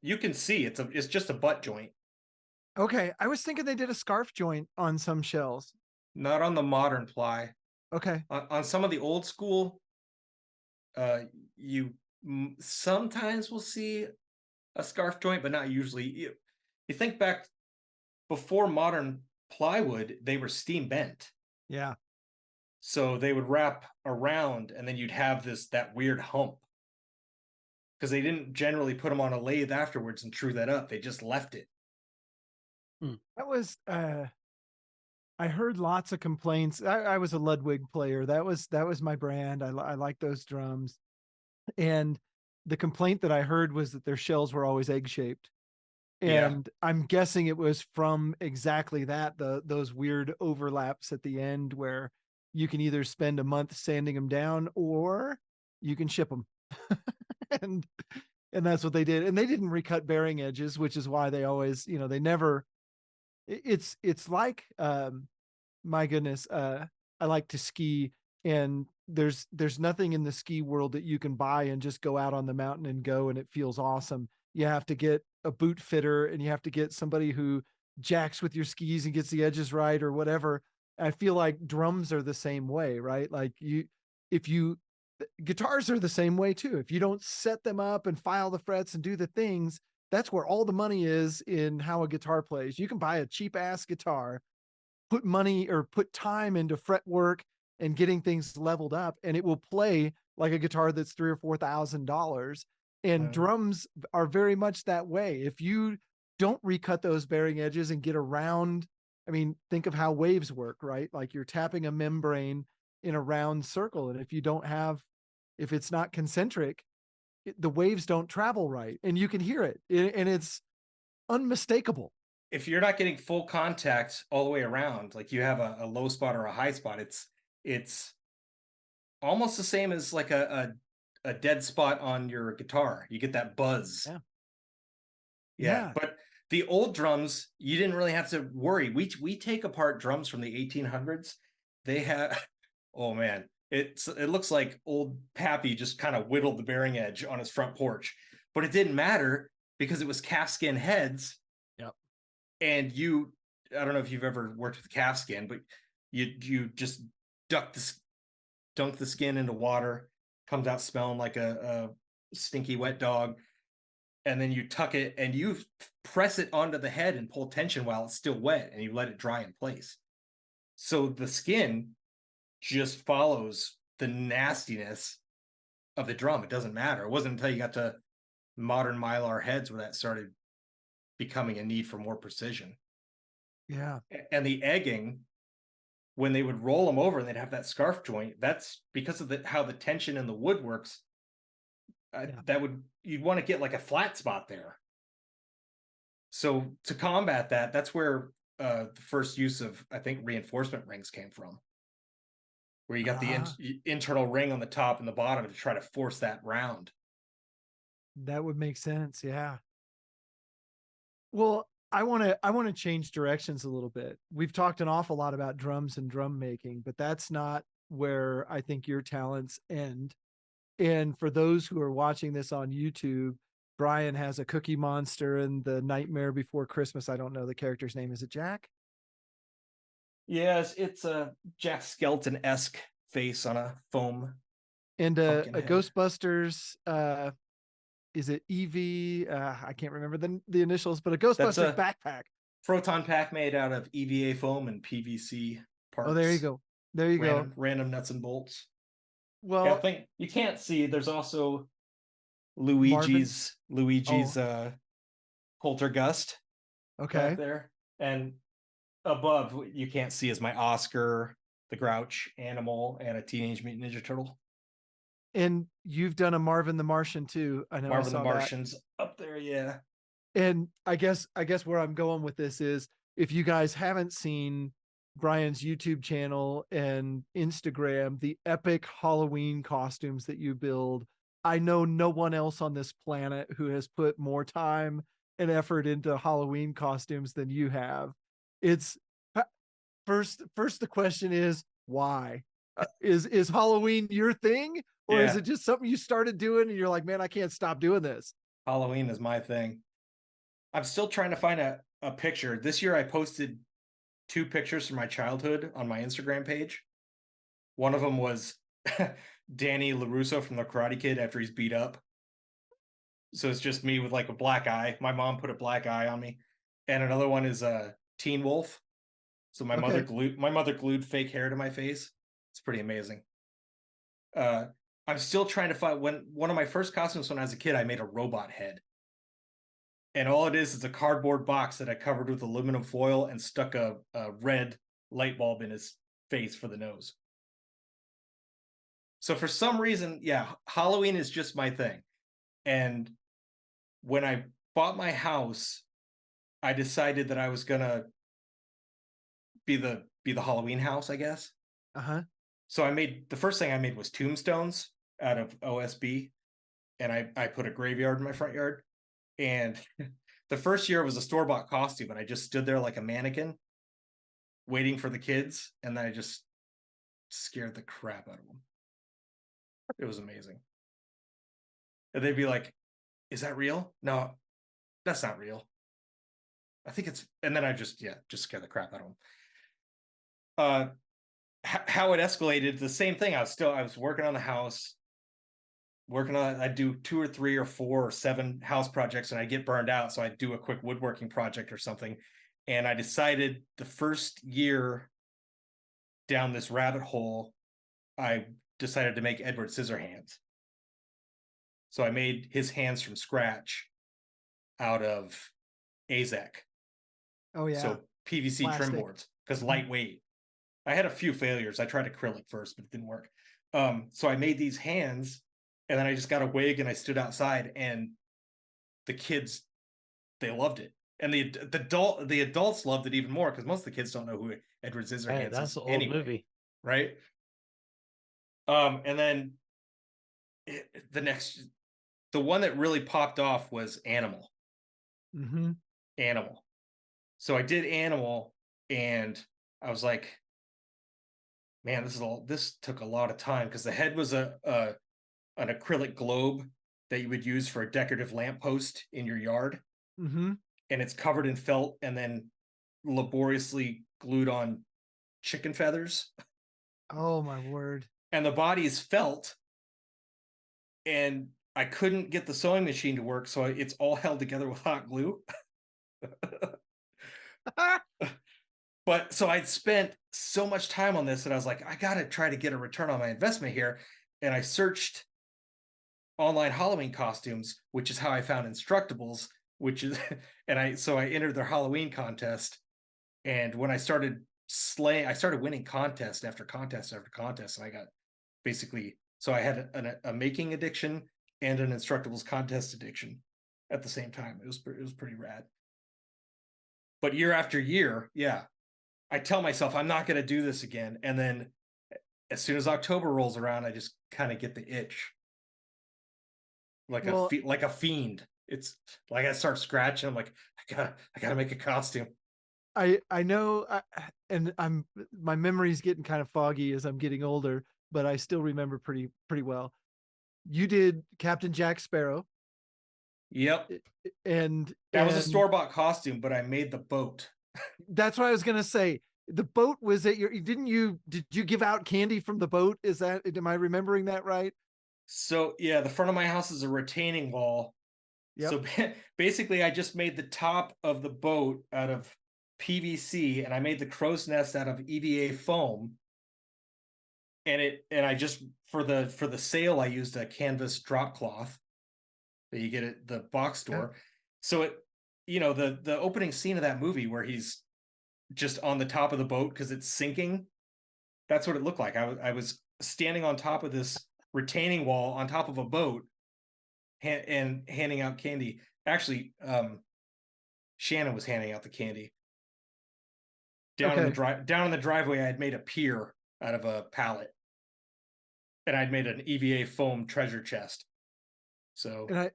you can see it's just a butt joint. okay, I was thinking they did a scarf joint on some shells. Not on the modern ply. Okay. On some of the old school, uh, you sometimes will see a scarf joint, but not usually. You think back before modern plywood, they were steam bent. Yeah. So they would wrap around, and then you'd have that weird hump, because they didn't generally put them on a lathe afterwards and true that up. They just left it. That was I heard lots of complaints. I was a Ludwig player. That was my brand. I like those drums. And the complaint that I heard was that their shells were always egg shaped. Yeah. And I'm guessing it was from exactly that, those weird overlaps at the end where you can either spend a month sanding them down or you can ship them. and and that's what they did. And they didn't recut bearing edges, which is why they always, they never it's like my goodness, I like to ski, and there's nothing in the ski world that you can buy and just go out on the mountain and go and it feels awesome. You have to get a boot fitter, and you have to get somebody who jacks with your skis and gets the edges right or whatever. I feel like drums are the same way, right? Like if you guitars are the same way too. If you don't set them up and file the frets and do the things, that's where all the money is in how a guitar plays. You can buy a cheap ass guitar, put money or put time into fret work and getting things leveled up, and it will play like a guitar that's $3,000 or $4,000. And drums are very much that way. If you don't recut those bearing edges and get around, I mean, think of how waves work, right? Like you're tapping a membrane in a round circle. And if it's not concentric, the waves don't travel right, and you can hear it, and it's unmistakable. If you're not getting full contact all the way around, like you have a low spot or a high spot, it's almost the same as like a dead spot on your guitar. You get that buzz. Yeah. But the old drums, you didn't really have to worry. We take apart drums from the 1800s. They have, oh man, it looks like old Pappy just kind of whittled the bearing edge on his front porch, but it didn't matter because it was calfskin heads. Yep. And I don't know if you've ever worked with calfskin, but you just dunk the skin into water, comes out smelling like a stinky wet dog, and then you tuck it and you press it onto the head and pull tension while it's still wet, and you let it dry in place. So the skin just follows the nastiness of the drum. It doesn't matter. It wasn't until you got to modern Mylar heads where that started becoming a need for more precision. Yeah. And the egging, when they would roll them over and they'd have that scarf joint, that's because of how the tension in the wood works. You'd want to get like a flat spot there. So to combat that, that's where the first use of, I think, reinforcement rings came from, where you got the internal ring on the top and the bottom to try to force that round. That would make sense. Yeah. Well, I want to change directions a little bit. We've talked an awful lot about drums and drum making, but that's not where I think your talents end. And for those who are watching this on YouTube, Bryan has a Cookie Monster in the Nightmare Before Christmas. I don't know the character's name. Is it Jack? Yes, it's a Jack Skeleton-esque face on a foam And pumpkin a head. Ghostbusters, is it EV? I can't remember the initials, but a That's Ghostbusters a backpack. proton pack made out of EVA foam and PVC parts. Oh, there you go. There you go. Random nuts and bolts. Yeah, I Well, think you can't see. There's also Marvin. Luigi's Oh, poltergust okay. back there, and above what you can't see is my Oscar, the Grouch animal, and a Teenage Mutant Ninja Turtle. And you've done a Marvin the Martian too. I know I Marvin the saw that. Martian's up there, yeah. And I guess where I'm going with this is, if you guys haven't seen Bryan's YouTube channel and Instagram, the epic Halloween costumes that you build, I know no one else on this planet who has put more time and effort into Halloween costumes than you have. It's first the question is why? Is Halloween your thing, or is Yeah. it just something you started doing and you're like, man, I can't stop doing this? Halloween is my thing. I'm still trying to find a picture. This year I posted 2 pictures from my childhood on my Instagram page. One of them was Danny LaRusso from the Karate Kid after he's beat up. So it's just me with like a black eye. My mom put a black eye on me. And another one is Teen Wolf. So my mother glued fake hair to my face. It's pretty amazing. I'm still trying to find one of my first costumes when I was a kid, I made a robot head. And all it is a cardboard box that I covered with aluminum foil and stuck a red light bulb in his face for the nose. So for some reason, yeah, Halloween is just my thing. And when I bought my house, I decided that I was gonna be the Halloween house, I guess. Uh-huh. So the first thing I made was tombstones out of OSB, and I put a graveyard in my front yard. And the first year was a store-bought costume, and I just stood there like a mannequin waiting for the kids, and then I just scared the crap out of them. It was amazing. And they'd be like, is that real? No, that's not real. I think it's, and then I just scare the crap out of them. How it escalated, the same thing. I was working on the house, I'd do 2 or 3 or 4 or 7 house projects, and I get burned out. So I'd do a quick woodworking project or something. And I decided the first year down this rabbit hole, I decided to make Edward Scissorhands. So I made his hands from scratch out of AZEK. Oh yeah. So PVC Plastic. trim boards, because lightweight. I had a few failures. I tried acrylic first, but it didn't work. So I made these hands, and then I just got a wig and I stood outside, and the kids, they loved it. And the adults loved it even more, because most of the kids don't know who Edward Scissorhands That's is an old anyway, movie. right? And then the one that really popped off was Animal. Mm-hmm. Animal. So I did Animal, and I was like, man, this took a lot of time, because the head was an acrylic globe that you would use for a decorative lamppost in your yard. Mm-hmm. And it's covered in felt and then laboriously glued on chicken feathers. Oh my word. And the body is felt, and I couldn't get the sewing machine to work, so it's all held together with hot glue. But so I'd spent so much time on this that I was like, I gotta try to get a return on my investment here. And I searched online Halloween costumes, which is how I found Instructables, and I entered their Halloween contest. And when I started winning contest after contest after contest, and I got so I had a making addiction and an Instructables contest addiction at the same time. It was pretty rad. But year after year, yeah, I tell myself I'm not going to do this again. And then as soon as October rolls around, I just kind of get the itch. Like a fiend. It's like I start scratching. I'm like, I gotta make a costume. I know, and my memory's getting kind of foggy as I'm getting older, but I still remember pretty well. you did Captain Jack Sparrow. Yep. And that was a store-bought costume, but I made the boat. That's what I was gonna say. The boat was at your, did you give out candy from the boat? Is that, am I remembering that right? So yeah, the front of my house is a retaining wall. Yep. So basically I just made the top of the boat out of PVC, and I made the crow's nest out of EVA foam. And I just, for the sail, I used a canvas drop cloth that you get at the box store. So it, the opening scene of that movie where he's just on the top of the boat because it's sinking, that's what it looked like. I was standing on top of this retaining wall on top of a boat and handing out candy. Actually, Shannon was handing out the candy. Down in the driveway, I had made a pier out of a pallet, and I'd made an EVA foam treasure chest. So, and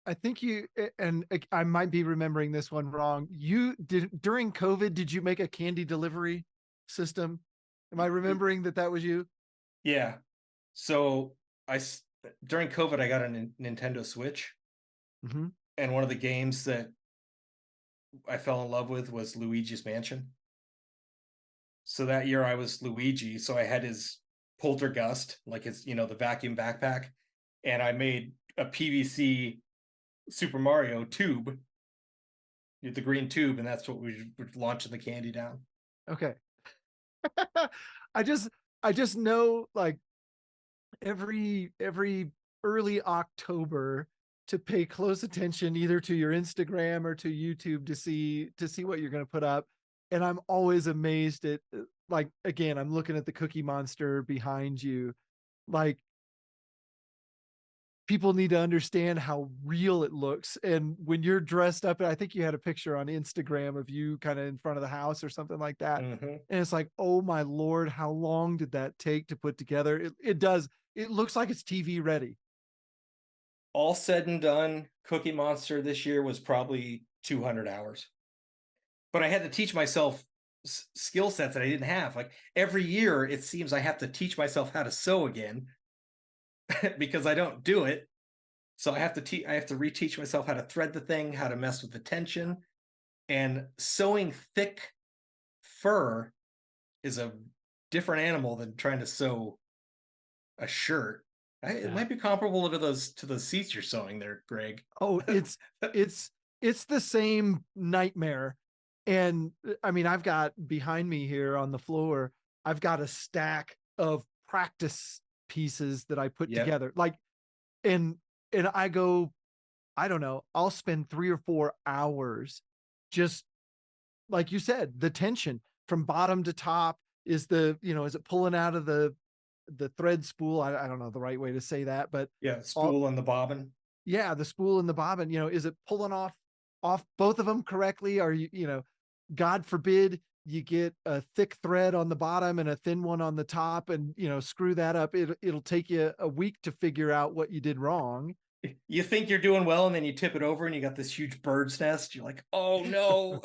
I think you, and I might be remembering this one wrong. You did, during COVID, did you make a candy delivery system? Am I remembering that was you? Yeah. So during COVID, I got a Nintendo Switch, and one of the games that I fell in love with was Luigi's Mansion. So that year I was Luigi, so I had his poltergust, like his, the vacuum backpack, and I made a PVC Super Mario tube, the green tube, and that's what we were launching the candy down. Okay. I just know, like, every early October to pay close attention either to your Instagram or to YouTube to see what you're going to put up. And I'm always amazed at, like, again, I'm looking at the Cookie Monster behind you. Like, people need to understand how real it looks. And when you're dressed up, I think you had a picture on Instagram of you kind of in front of the house or something like that. And it's like, oh my Lord, how long did that take to put together? It looks like it's TV ready. All said and done, Cookie Monster this year was probably 200 hours. But I had to teach myself skill sets that I didn't have. Like every year, it seems I have to teach myself how to sew again because I don't do it. So I have to reteach myself how to thread the thing, how to mess with the tension. And sewing thick fur is a different animal than trying to sew a shirt. It might be comparable to those seats you're sewing there, Greg. Oh, it's the same nightmare. And I mean, I've got behind me here on the floor, I've got a stack of practice pieces that I put together. Like, and I go, I don't know, I'll spend 3 or 4 hours just, like you said, the tension from bottom to top. Is it pulling out of the thread spool? I don't know the right way to say that, but spool and the bobbin. Yeah, the spool and the bobbin, is it pulling off both of them correctly? Or God forbid you get a thick thread on the bottom and a thin one on the top, and screw that up. It'll take you a week to figure out what you did wrong. You think you're doing well, and then you tip it over and you got this huge bird's nest. You're like, oh no.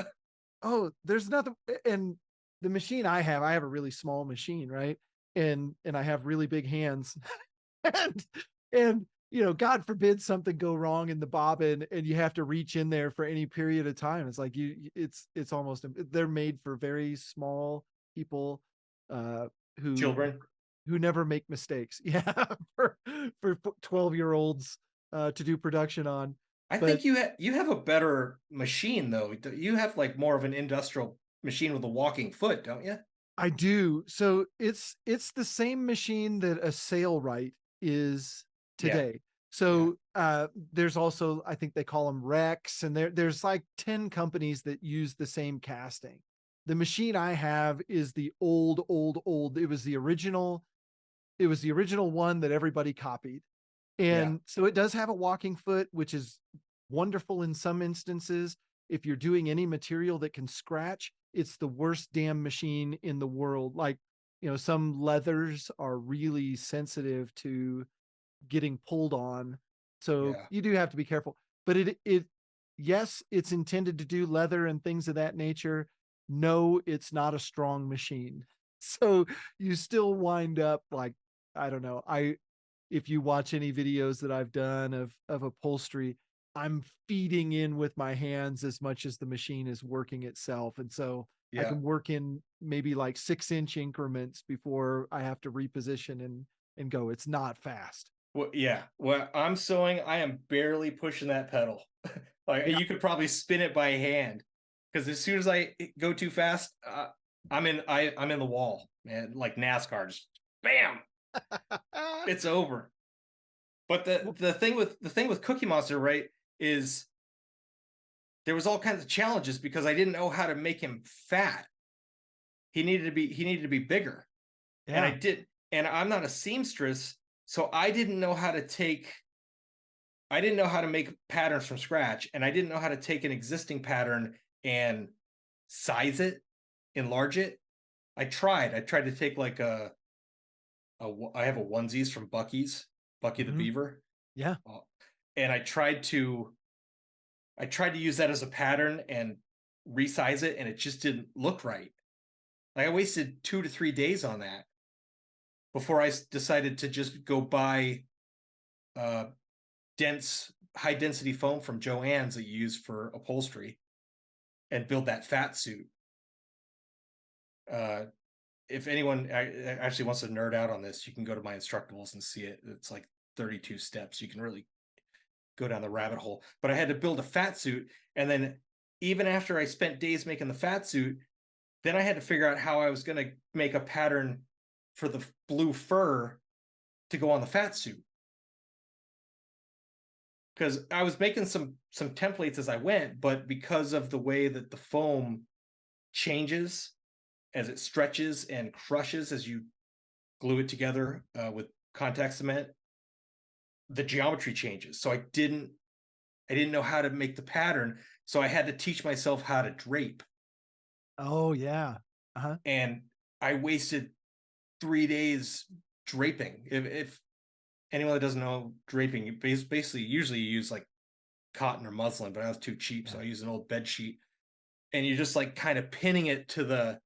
Oh, there's nothing. And the machine I have a really small machine, right? And I have really big hands. and God forbid something go wrong in the bobbin and you have to reach in there for any period of time. It's like it's almost, they're made for very small people, children who never make mistakes. Yeah. for 12-year-olds to do production on. I think you have a better machine though. You have like more of an industrial machine with a walking foot, don't you? I do. So it's the same machine that a Sailrite is today. So there's also, I think they call them Rex, and there's like 10 companies that use the same casting. The machine I have is the old. It was the original one that everybody copied. And so it does have a walking foot, which is wonderful in some instances. If you're doing any material that can scratch, it's the worst damn machine in the world. Like, some leathers are really sensitive to getting pulled on. So you do have to be careful. But yes, it's intended to do leather and things of that nature. No, it's not a strong machine. So you still wind up like, I don't know. if you watch any videos that I've done of upholstery, I'm feeding in with my hands as much as the machine is working itself. And so I Yeah. can work in maybe like 6-inch increments before I have to reposition and go. It's not fast. Well, yeah. Well, I'm sewing. I am barely pushing that pedal. Like Yeah. you could probably spin it by hand, because as soon as I go too fast, I'm in the wall, man. Like NASCAR, just bam, it's over. But the thing with Cookie Monster, right, is there was all kinds of challenges because I didn't know how to make him fat. He needed to be bigger, and I Yeah. did. And I'm not a seamstress, so I didn't know how to make patterns from scratch, and I didn't know how to take an existing pattern and size it, enlarge it. I tried to take like I have a onesies from Bucky the Mhm. Beaver, Yeah. uh, and I tried to use that as a pattern and resize it, and it just didn't look right. Like I wasted 2 to 3 days on that before I decided to just go buy uh, high density foam from Joann's that you use for upholstery and build that fat suit. Uh, if anyone actually wants to nerd out on this, you can go to my Instructables and see it. It's like 32 steps. You can really go down the rabbit hole. But I had to build a fat suit, and then even after I spent days making the fat suit, then I had to figure out how I was going to make a pattern for the blue fur to go on the fat suit, because I was making some templates as I went, but because of the way that the foam changes as it stretches and crushes as you glue it together with contact cement, the geometry changes. So I didn't know how to make the pattern, so I had to teach myself how to drape, Oh yeah. Uh-huh. and I wasted 3 days draping. If anyone that doesn't know draping, basically usually you use like cotton or muslin, but I was too cheap, so Yeah. I used an old bed sheet, and you're just like kind of pinning it to the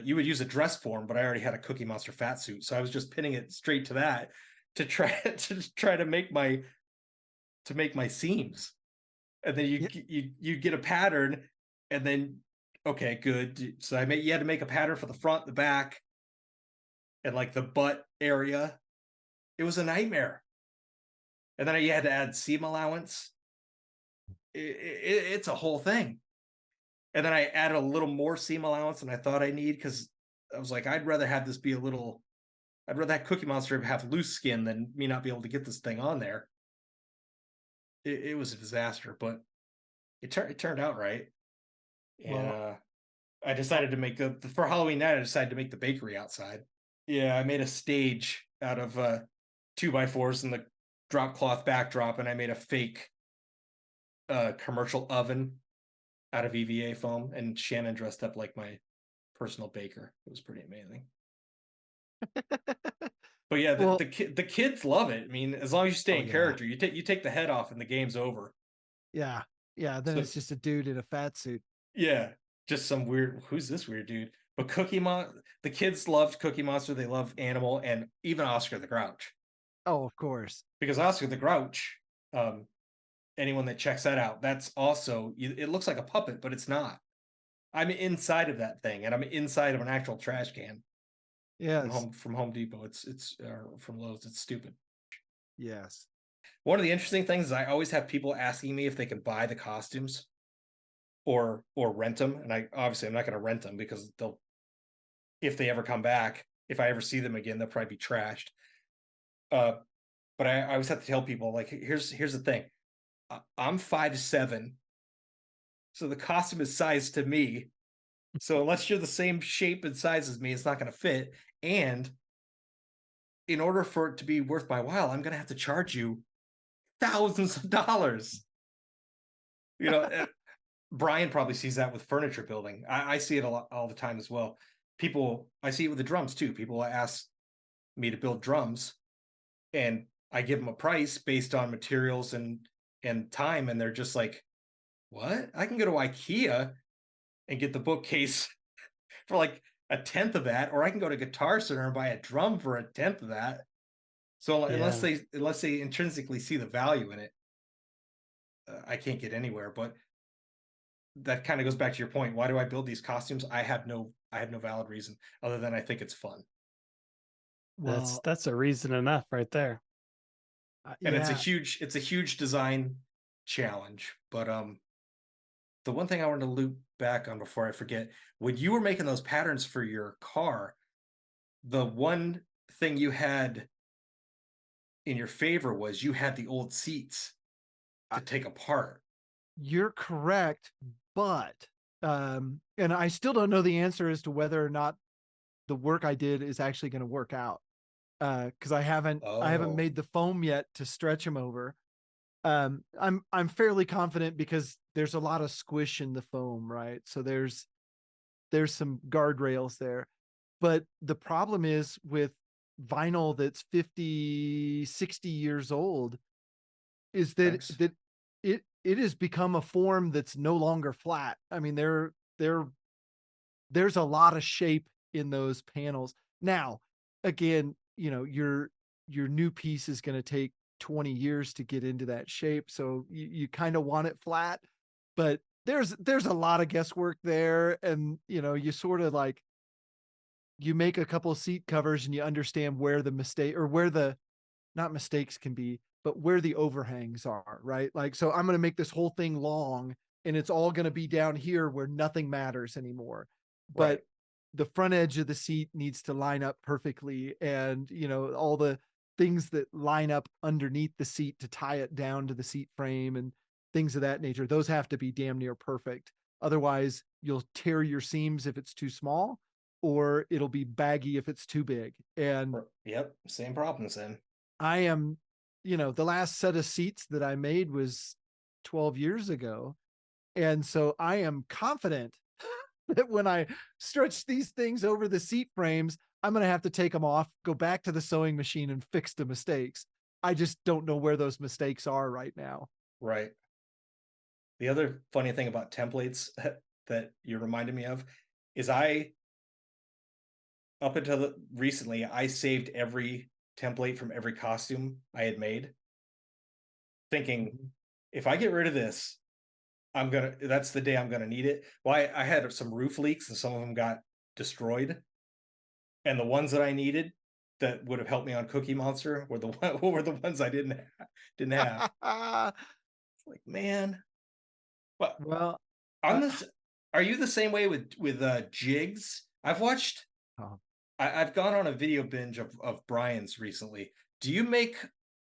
you would use a dress form, but I already had a Cookie Monster fat suit, so I was just pinning it straight to that to try to make my seams, and then Yeah. you get a pattern, and then okay, good. So you had to make a pattern for the front, the back, and like the butt area. It was a nightmare, and then you had to add seam allowance. It's a whole thing. And then I added a little more seam allowance than I thought I need, because I was like, I'd rather have this be I'd rather have Cookie Monster have loose skin than me not be able to get this thing on there. It was a disaster, but it turned out right. And Well, I uh, decided to make for Halloween night. I decided to make the bakery outside. Yeah, I made a stage out of 2x4s and the drop cloth backdrop, and I made a fake commercial oven out of EVA foam, and Shannon dressed up like my personal baker. It was pretty amazing. But yeah, well, the kids love it. I mean, as long as you stay oh in yeah. character, you take the head off and the game's over. Yeah. Yeah. Then So it's just a dude in a fat suit. yeah, just some weird. Who's this weird dude? But the kids loved Cookie Monster. They love Animal, and even Oscar the Grouch, Oh, of course. because Oscar the Grouch. Um, Anyone that checks that out, that's also it looks like a puppet, but it's not. I'm inside of that thing, and I'm inside of an actual trash can Yes. from Home Depot. It's from Lowe's. It's stupid. Yes. One of the interesting things is I always have people asking me if they can buy the costumes or rent them, and I'm not going to rent them, because they'll if they ever come back, if I ever see them again, they'll probably be trashed. Uh, but I always have to tell people, like, here's the thing. I'm 5'7", so the costume is sized to me. So unless you're the same shape and size as me, it's not going to fit. And in order for it to be worth my while, I'm going to have to charge you thousands of dollars. You know, Brian probably sees that with furniture building. I see it a lot all the time as well. I see it with the drums too. People ask me to build drums, and I give them a price based on materials and time, and they're just like, "What? I can go to IKEA and get the bookcase for like a tenth of that, or I can go to Guitar Center and buy a drum for a tenth of that." So Yeah. unless they intrinsically see the value in it, I can't get anywhere. But that kind of goes back to your point. Why do I build these costumes? I have no valid reason other than I think it's fun. Well, That's a reason enough right there. And yeah, it's a huge design challenge. But the one thing I wanted to loop back on before I forget, when you were making those patterns for your car, the one thing you had in your favor was you had the old seats I- to take apart. you're correct, but and I still don't know the answer as to whether or not the work I did is actually going to work out. Because I haven't Oh, made the foam yet to stretch them over. I'm fairly confident because there's a lot of squish in the foam, right? So there's some guardrails there. But the problem is with vinyl that's 50, 60 years old is that thanks. it has become a form that's no longer flat. I mean, there's a lot of shape in those panels. Now, again, your new piece is going to take 20 years to get into that shape. So you kind of want it flat, but there's a lot of guesswork there. And you sort of like you make a couple of seat covers and you understand where the mistake or where the not mistakes can be, but where the overhangs are, right? Like, so I'm going to make this whole thing long and it's all going to be down here where nothing matters anymore. But Right, the front edge of the seat needs to line up perfectly. And, all the things that line up underneath the seat to tie it down to the seat frame and things of that nature, those have to be damn near perfect. Otherwise, you'll tear your seams if it's too small, or it'll be baggy if it's too big. And yep, same problems then. I am, the last set of seats that I made was 12 years ago. And so I am confident that when I stretch these things over the seat frames, I'm going to have to take them off, go back to the sewing machine and fix the mistakes. I just don't know where those mistakes are right now. Right. The other funny thing about templates that you reminded me of is up until recently, I saved every template from every costume I had made, thinking Mhm. if I get rid of this, that's the day I'm gonna need it. Well, I had some roof leaks and some of them got destroyed. And the ones that I needed that would have helped me on Cookie Monster were were the ones I didn't have. It's like, man, but Well, I'm uh, this. Are you the same way with jigs? oh, I've gone on a video binge of Brian's recently. Do you make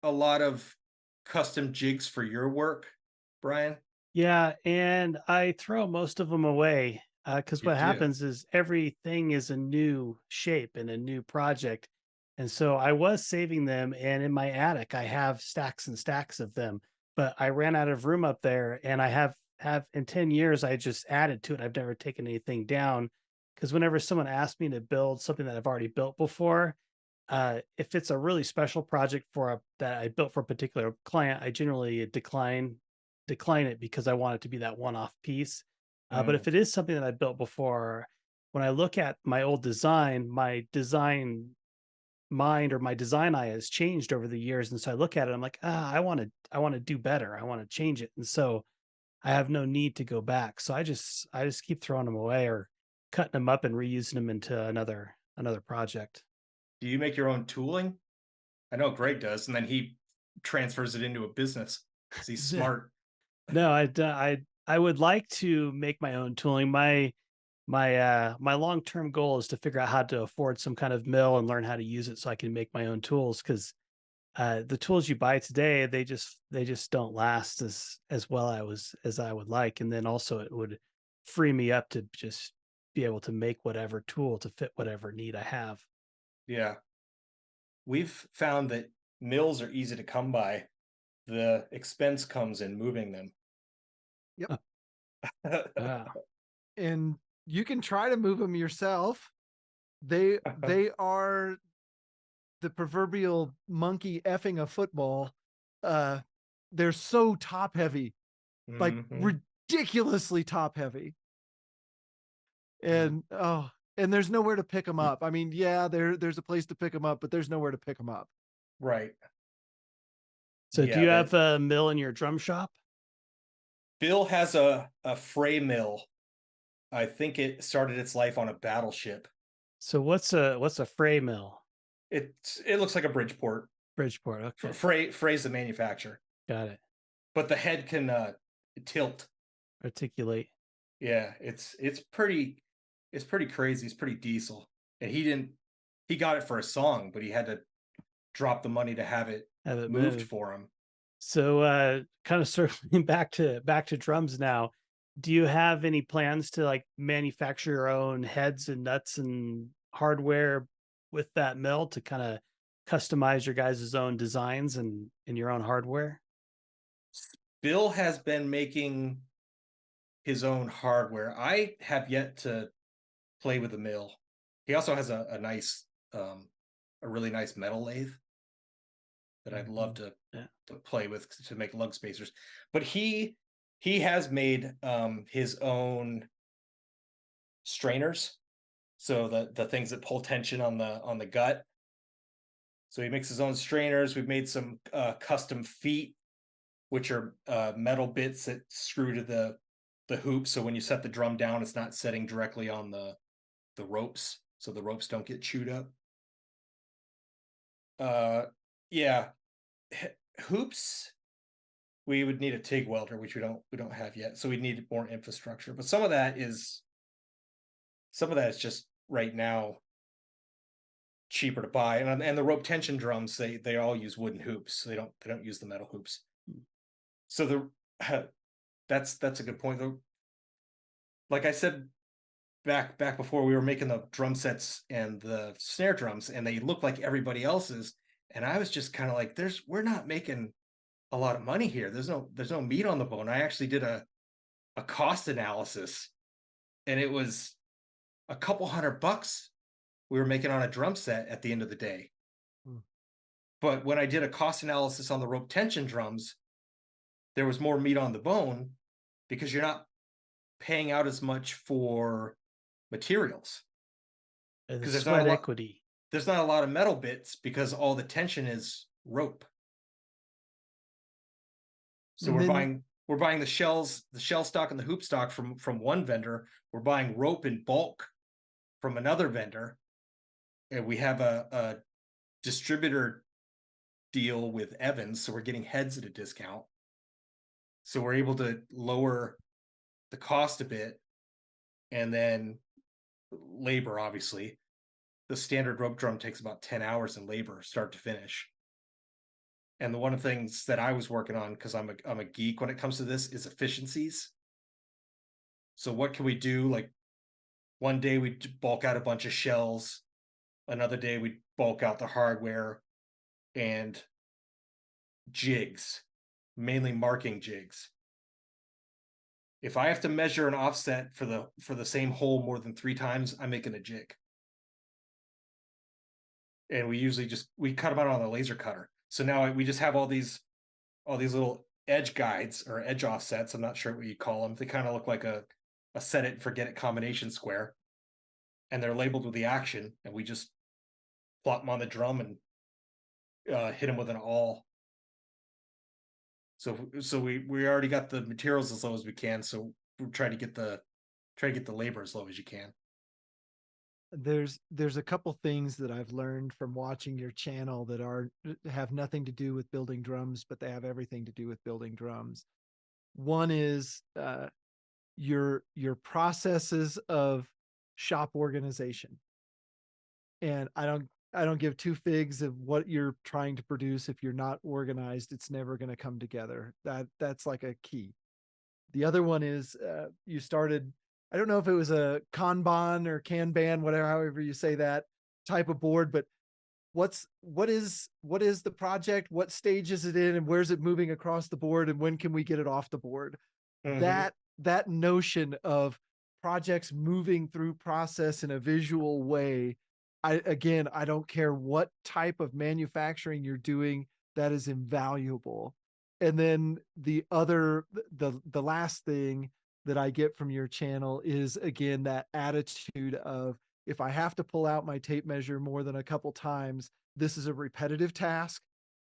a lot of custom jigs for your work, Brian? Yeah, and I throw most of them away because You what do. happens is everything is a new shape and a new project. And so I was saving them, and in my attic I have stacks and stacks of them. But I ran out of room up there, and I have in 10 years I just added to it. I've never taken anything down because whenever someone asks me to build something that I've already built before, if it's a really special project that I built for a particular client, I generally decline it because I want it to be that one-off piece. But Mm, if it is something that I built before, when I look at my old design, my design mind or my design eye has changed over the years. And so I look at it, I'm like, I want to do better. I want to change it. And so I have no need to go back. So I just keep throwing them away or cutting them up and reusing them into another project. do you make your own tooling? I know Greg does, and then he transfers it into a business because he's smart. No, I would like to make my own tooling. My long-term goal is to figure out how to afford some kind of mill and learn how to use it so I can make my own tools because the tools you buy today, they just don't last as well as I would like. And then also it would free me up to just be able to make whatever tool to fit whatever need I have. Yeah, we've found that mills are easy to come by. The expense comes in moving them. yep. Ah, And you can try to move them yourself. They are the proverbial monkey effing a football. Uh, they're so top heavy, like Hmm. ridiculously top heavy. And there's nowhere to pick them up. I mean, yeah, there's a place to pick them up, but there's nowhere to pick them up. Right. So do Yeah, you that have a mill in your drum shop? Bill has a fray mill. I think it started its life on a battleship. So what's a fray mill? It looks like a Bridgeport. Bridgeport. Okay. Fray's the manufacturer, Got it. but the head can tilt. Articulate. Yeah, it's pretty crazy. It's pretty diesel. And he got it for a song, but he had to drop the money to have it Have it moved moved. for him. So kind of circling back to drums now. Do you have any plans to like manufacture your own heads and nuts and hardware with that mill to kind of customize your guys' own designs and your own hardware? Bill has been making his own hardware. I have yet to play with the mill. He also has a nice a really nice metal lathe that I'd love to Yeah. play with to make lug spacers. But he has made his own strainers, so the things that pull tension on the gut. So he makes his own strainers. We've made some custom feet, which are metal bits that screw to the hoop. So when you set the drum down, it's not setting directly on the ropes, so the ropes don't get chewed up. Yeah, hoops. We would need a TIG welder, which we don't have yet. So we need more infrastructure. But some of that is just right now cheaper to buy. And the rope tension drums, they all use wooden hoops. They don't use the metal hoops. So that's a good point though. Like I said back before, we were making the drum sets and the snare drums, and they look like everybody else's. And I was just kind of like, we're not making a lot of money here. There's no meat on the bone. I actually did a cost analysis, and it was a couple $100 we were making on a drum set at the end of the day. But when I did a cost analysis on the rope tension drums, there was more meat on the bone because you're not paying out as much for materials. Because There's sweat equity. There's not a lot of metal bits because all the tension is rope. So we're buying the shell stock and the hoop stock from one vendor. We're buying rope in bulk from another vendor. And we have a distributor deal with Evans, so we're getting heads at a discount. So we're able to lower the cost a bit. And then labor, obviously. The standard rope drum takes about 10 hours in labor, start to finish. And one of the things that I was working on, because I'm a geek when it comes to this, is efficiencies. So what can we do? Like one day we bulk out a bunch of shells, another day we bulk out the hardware and jigs, mainly marking jigs. If I have to measure an offset for the same hole more than 3 times, I'm making a jig. And we usually we cut them out on a laser cutter. So now we just have all these little edge guides or edge offsets. I'm not sure what you call them. They kind of look like a set it and forget it combination square. And they're labeled with the action. And we just plop them on the drum and hit them with an awl. So we already got the materials as low as we can. So we're trying to get the labor as low as you can. There's a couple things that I've learned from watching your channel that have nothing to do with building drums, but they have everything to do with building drums. One is your processes of shop organization. And I don't give two figs of what you're trying to produce. If you're not organized, it's never going to come together. That's like a key. The other one is you started, I don't know if it was a Kanban or Kanban, whatever, however you say that type of board, but what is the project? What stage is it in, and where's it moving across the board, and when can we get it off the board? Mm-hmm. That notion of projects moving through process in a visual way. I don't care what type of manufacturing you're doing, that is invaluable. And then the last thing that I get from your channel is, again, that attitude of, if I have to pull out my tape measure more than a couple times, this is a repetitive task.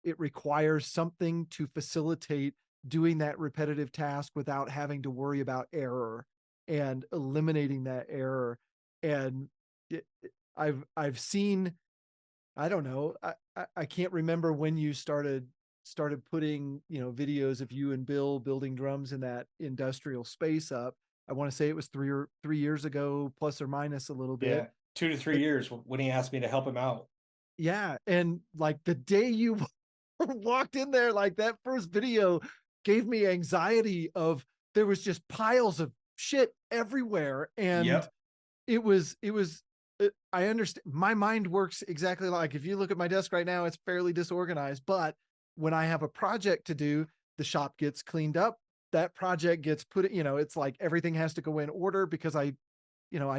it requires something to facilitate doing that repetitive task without having to worry about error and eliminating that error. And I've seen, I don't know, I can't remember when you started putting, you know, videos of you and Bill building drums in that industrial space up. I want to say it was 3 years ago, plus or minus a little bit. Yeah, 2 to 3 years when he asked me to help him out. Yeah. And like the day you walked in there, like that first video gave me anxiety of there was just piles of shit everywhere. And Yep. it was, I understand, my mind works exactly like, if you look at my desk right now, it's fairly disorganized, but when I have a project to do, the shop gets cleaned up, that project gets put, you know, it's like everything has to go in order because I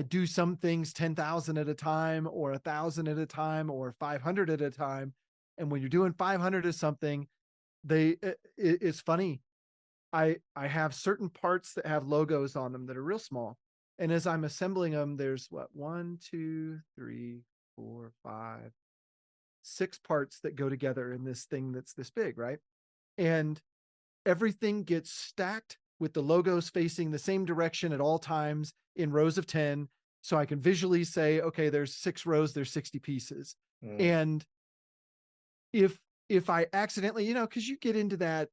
do some things 10,000 at a time or 1,000 at a time or 500 at a time. And when you're doing 500 of something, it's funny. I have certain parts that have logos on them that are real small. And as I'm assembling them, there's what, 1, 2, 3, 4, 5, 6 parts that go together in this thing that's this big, right? And everything gets stacked with the logos facing the same direction at all times in rows of 10. So I can visually say, okay, there's 6 rows, there's 60 pieces. And if I accidentally, you know, because you get into that,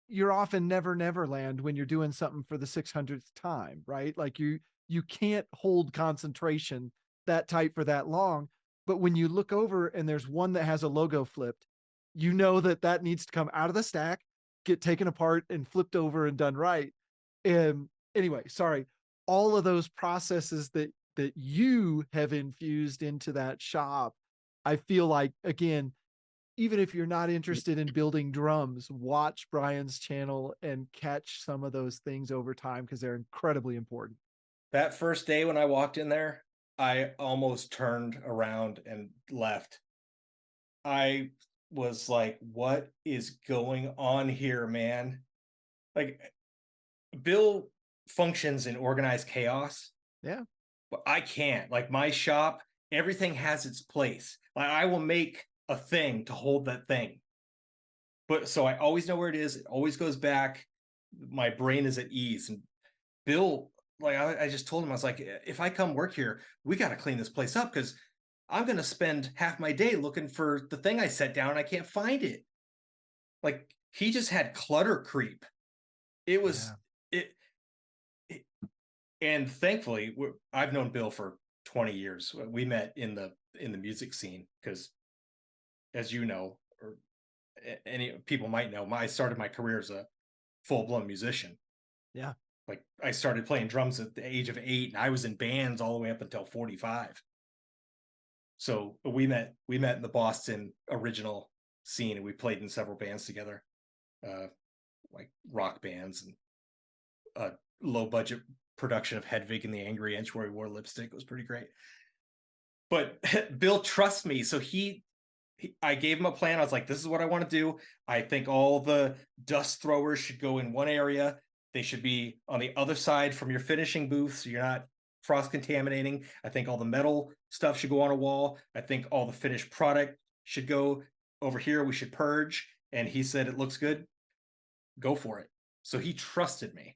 you're often never land when you're doing something for the 600th time, right? Like you can't hold concentration that tight for that long. But when you look over and there's one that has a logo flipped, you know that needs to come out of the stack, get taken apart and flipped over and done right. And anyway, sorry, all of those processes that you have infused into that shop, I feel like, again, even if you're not interested in building drums, watch Bryan's channel and catch some of those things over time because they're incredibly important. That first day when I walked in there, I almost turned around and left. I was like, what is going on here, man? Like, Bill functions in organized chaos. Yeah. But I can't. Like, my shop, everything has its place. Like, I will make a thing to hold that thing. But so I always know where it is. It always goes back. My brain is at ease. And Bill, like, I just told him, I was like, if I come work here, we got to clean this place up because I'm going to spend half my day looking for the thing I set down and I can't find it. Like, he just had clutter creep. It was, it and thankfully, I've known Bill for 20 years. We met in the music scene because, as you know, or any people might know, I started my career as a full-blown musician. Yeah. Like, I started playing drums at the age of 8, and I was in bands all the way up until 45. So we met in the Boston original scene, and we played in several bands together, like rock bands and low budget production of Hedwig and the Angry Inch where he wore lipstick. It was pretty great. But Bill trusts me, so I gave him a plan. I was like, this is what I want to do. I think all the dust throwers should go in one area. They should be on the other side from your finishing booth, so you're not frost contaminating. I think all the metal stuff should go on a wall. I think all the finished product should go over here. We should purge. And he said, it looks good. Go for it. So he trusted me.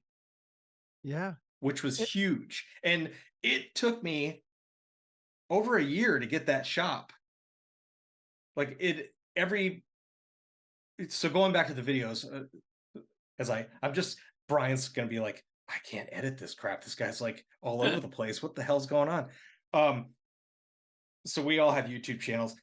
Yeah. Which was huge. And it took me over a year to get that shop. Like, so going back to the videos, Bryan's going to be like, I can't edit this crap. This guy's like all over the place. What the hell's going on? So we all have YouTube channels.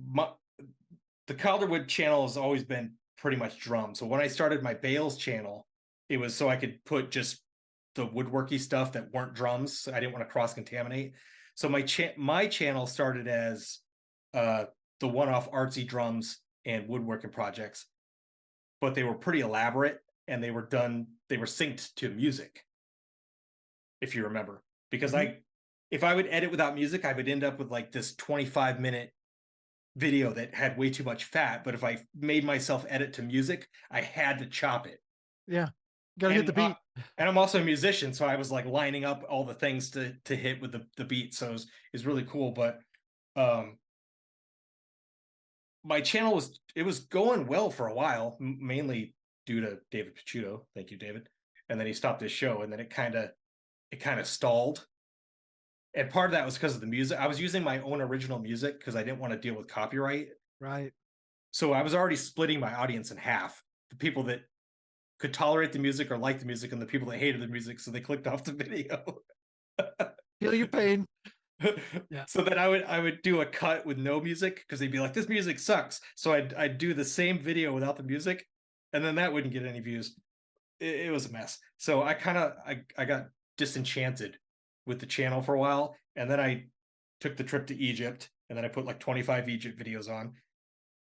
The Calderwood channel has always been pretty much drum. So when I started my Bales channel, it was so I could put just the woodworky stuff that weren't drums. I didn't want to cross contaminate. So my channel started as the one-off artsy drums and woodworking projects, but they were pretty elaborate and they were synced to music, if you remember, because if I would edit without music, I would end up with like this 25-minute video that had way too much fat. But if I made myself edit to music, I had to chop it. Yeah. Gotta hit the beat. And I'm also a musician, so I was like lining up all the things to hit with the beat. So it was really cool. But my channel was going well for a while, mainly due to David Picciuto. Thank you, David. And then he stopped his show, and then it kind of stalled. And part of that was because of the music. I was using my own original music because I didn't want to deal with copyright. Right. So I was already splitting my audience in half. The people that could tolerate the music or like the music, and the people that hated the music, so they clicked off the video. Feel your pain. Yeah. So then I would do a cut with no music because they'd be like, "This music sucks." So I'd do the same video without the music, and then that wouldn't get any views. It was a mess. So I got disenchanted with the channel for a while, and then I took the trip to Egypt, and then I put like 25 Egypt videos on.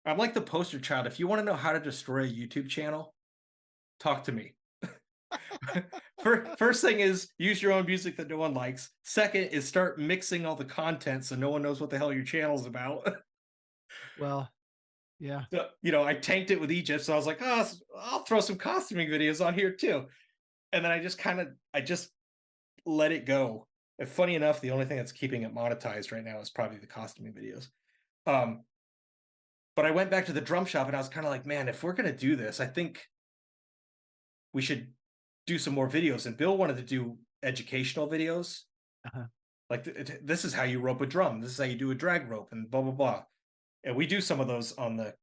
I'm like the poster child. If you want to know how to destroy a YouTube channel, talk to me. First thing is use your own music that no one likes. Second is start mixing all the content so no one knows what the hell your channel's about. Well, yeah. So, I tanked it with Egypt, so I was like, oh, I'll throw some costuming videos on here too. And then I just let it go. And funny enough, the only thing that's keeping it monetized right now is probably the costuming videos. But I went back to the drum shop and I was kind of like, man, if we're going to do this, I think we should do some more videos. And Bill wanted to do educational videos. Uh-huh. Like, this is how you rope a drum. This is how you do a drag rope and blah, blah, blah. And we do some of those on the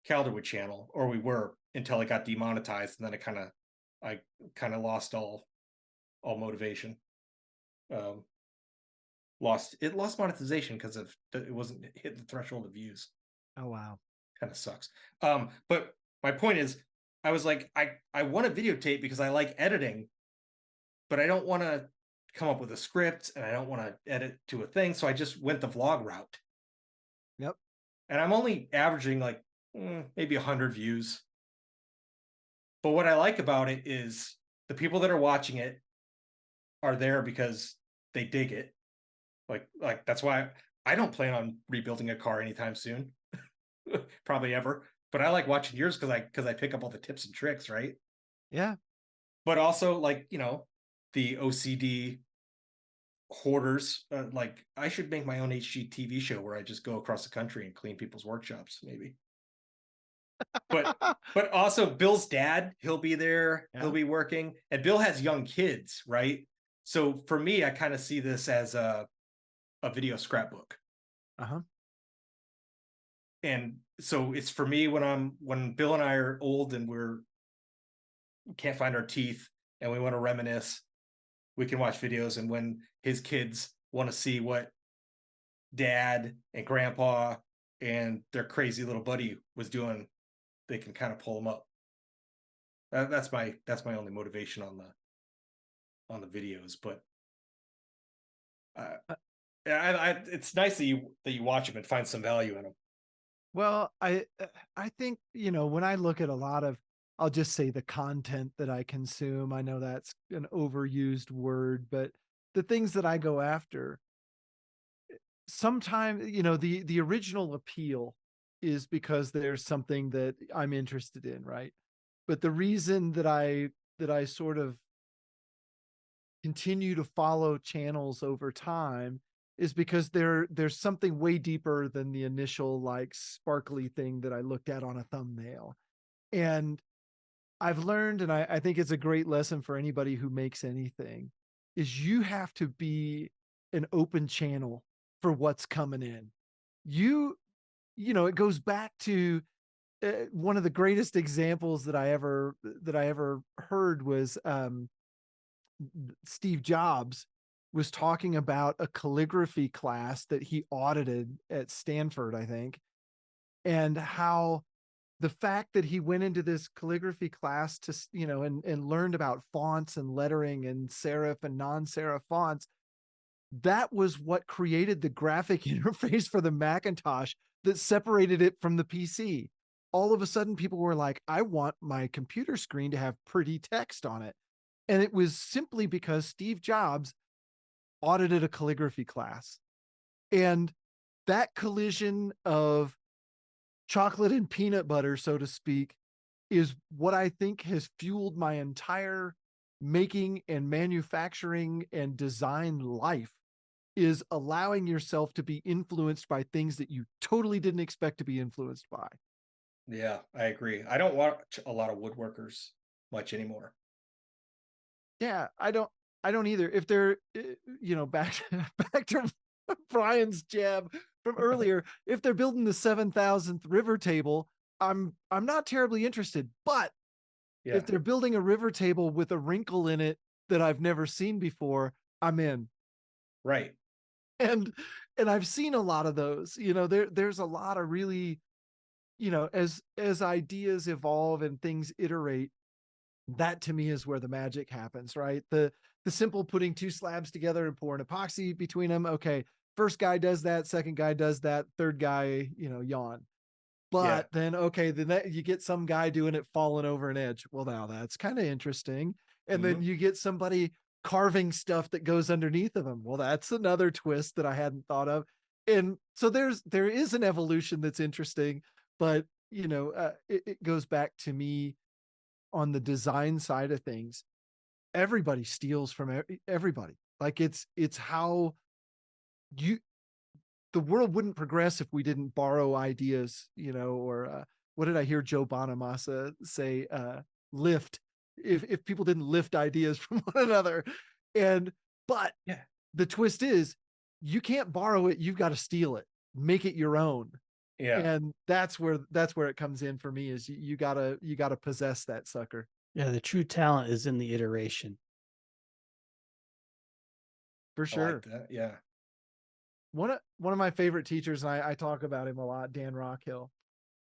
Calderwood channel, or we were, until it got demonetized. And then I kind of lost all motivation. Lost monetization because it wasn't hitting the threshold of views. Oh, wow. Kind of sucks. But my point is, I was like, I want to videotape because I like editing, but I don't want to come up with a script and I don't want to edit to a thing. So I just went the vlog route. Yep. And I'm only averaging like maybe 100 views. But what I like about it is the people that are watching it are there because they dig it. Like that's why I don't plan on rebuilding a car anytime soon. Probably ever. But I like watching yours because I pick up all the tips and tricks, right? Yeah. But also, like, the OCD hoarders, like, I should make my own HGTV show where I just go across the country and clean people's workshops, maybe. But also Bill's dad, he'll be there, Yeah. he'll be working, and Bill has young kids, right? So for me, I kind of see this as a video scrapbook. Uh-huh. And so it's for me when Bill and I are old and we can't find our teeth and we want to reminisce, we can watch videos. And when his kids want to see what dad and grandpa and their crazy little buddy was doing, they can kind of pull them up. That's my only motivation on the videos. But it's nice that you watch them and find some value in them. Well, I think, when I look at a lot of, I'll just say the content that I consume, I know that's an overused word, but the things that I go after, sometimes, the original appeal is because there's something that I'm interested in, right? But the reason that I sort of continue to follow channels over time is because there's something way deeper than the initial like sparkly thing that I looked at on a thumbnail. And I've learned, and I think it's a great lesson for anybody who makes anything, is you have to be an open channel for what's coming in. It goes back to one of the greatest examples that I ever heard was Steve Jobs was talking about a calligraphy class that he audited at Stanford, I think, and how the fact that he went into this calligraphy class to, and learned about fonts and lettering and serif and non-serif fonts, that was what created the graphic interface for the Macintosh that separated it from the PC. All of a sudden, people were like, I want my computer screen to have pretty text on it. And it was simply because Steve Jobs audited a calligraphy class. And that collision of chocolate and peanut butter, so to speak, is what I think has fueled my entire making and manufacturing and design life, is allowing yourself to be influenced by things that you totally didn't expect to be influenced by. Yeah, I agree. I don't watch a lot of woodworkers much anymore. Yeah, I don't either. If they're back back to Brian's jab from earlier, if they're building the 7,000th river table, I'm not terribly interested. But Yeah, if they're building a river table with a wrinkle in it that I've never seen before, I'm in. right. And I've seen a lot of those. There's a lot of really, as ideas evolve and things iterate, that to me is where the magic happens, right? The simple putting two slabs together and pouring epoxy between them. Okay, first guy does that, second guy does that, third guy, yawn. Yeah. But then, okay, then you get some guy doing it falling over an edge. Well, now that's kind of interesting. And then Mhm. you get somebody carving stuff that goes underneath of them. Well, that's another twist that I hadn't thought of. And so there is an evolution that's interesting, but it goes back to me on the design side of things. Everybody steals from everybody. Like it's how you the world wouldn't progress if we didn't borrow ideas, or what did I hear Joe Bonamassa say? Lift. If people didn't lift ideas from one another. But Yeah. the twist is you can't borrow it, you've got to steal it, make it your own. Yeah. And that's where it comes in for me, is you gotta possess that sucker. Yeah, the true talent is in the iteration. For I like sure. that. Yeah. One of my favorite teachers, and I talk about him a lot, Dan Rockhill.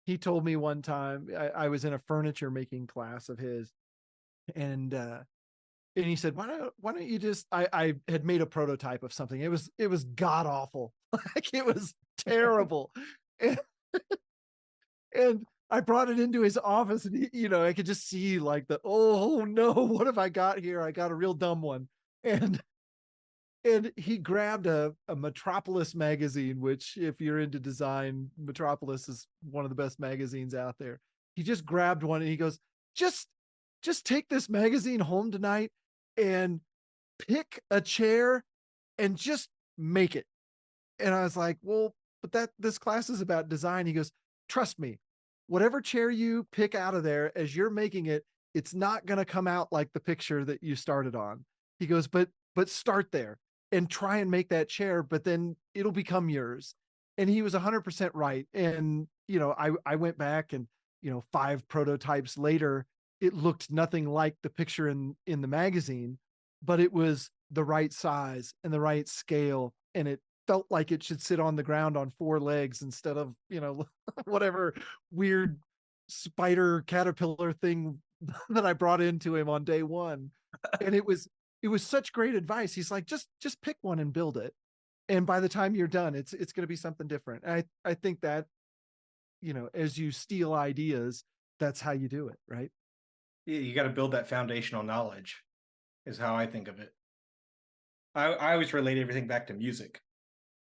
He told me one time, I was in a furniture making class of his, and he said, why don't you just, I had made a prototype of something. It was god awful. Like it was terrible. And, and I brought it into his office, and I could just see like oh no, what have I got here? I got a real dumb one. And he grabbed a Metropolis magazine, which, if you're into design, Metropolis is one of the best magazines out there. He just grabbed one and he goes, just take this magazine home tonight and pick a chair and just make it. And I was like, well, but this class is about design. He goes, trust me, whatever chair you pick out of there as you're making it, it's not going to come out like the picture that you started on. He goes, but start there and try and make that chair, but then it'll become yours. And he was 100% right. And, I went back and, 5 prototypes later, it looked nothing like the picture in the magazine, but it was the right size and the right scale. And it felt like it should sit on the ground on 4 legs instead of, whatever weird spider caterpillar thing that I brought into him on day one. And it was such great advice. He's like, just pick one and build it. And by the time you're done, it's going to be something different. And I think that, as you steal ideas, that's how you do it. Right. Yeah, you got to build that foundational knowledge, is how I think of it. I always relate everything back to music.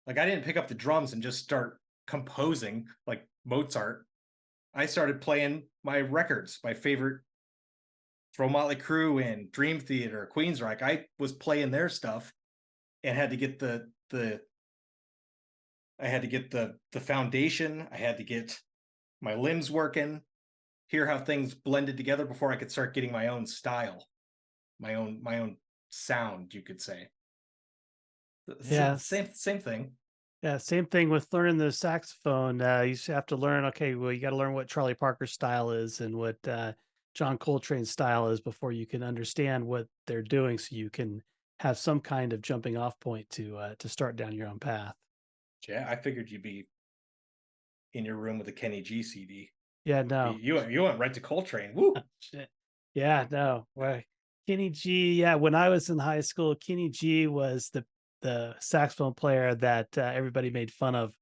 Like, I didn't pick up the drums and just start composing like Mozart. I started playing my records, my favorite, throw Motley Crue in, Dream Theater, Queensryche. I was playing their stuff and had to get the foundation. I had to get my limbs working, hear how things blended together before I could start getting my own style, my own sound, you could say. Yeah, Same thing. yeah, same thing with learning the saxophone. You used to have to learn. Okay, well, you got to learn what Charlie Parker's style is and what John Coltrane's style is before you can understand what they're doing, so you can have some kind of jumping off point to start down your own path. Yeah, I figured you'd be in your room with a Kenny G CD. Yeah, no, You went right to Coltrane. Woo! shit. Yeah, no. Well, Kenny G. Yeah, when I was in high school, Kenny G was the saxophone player that everybody made fun of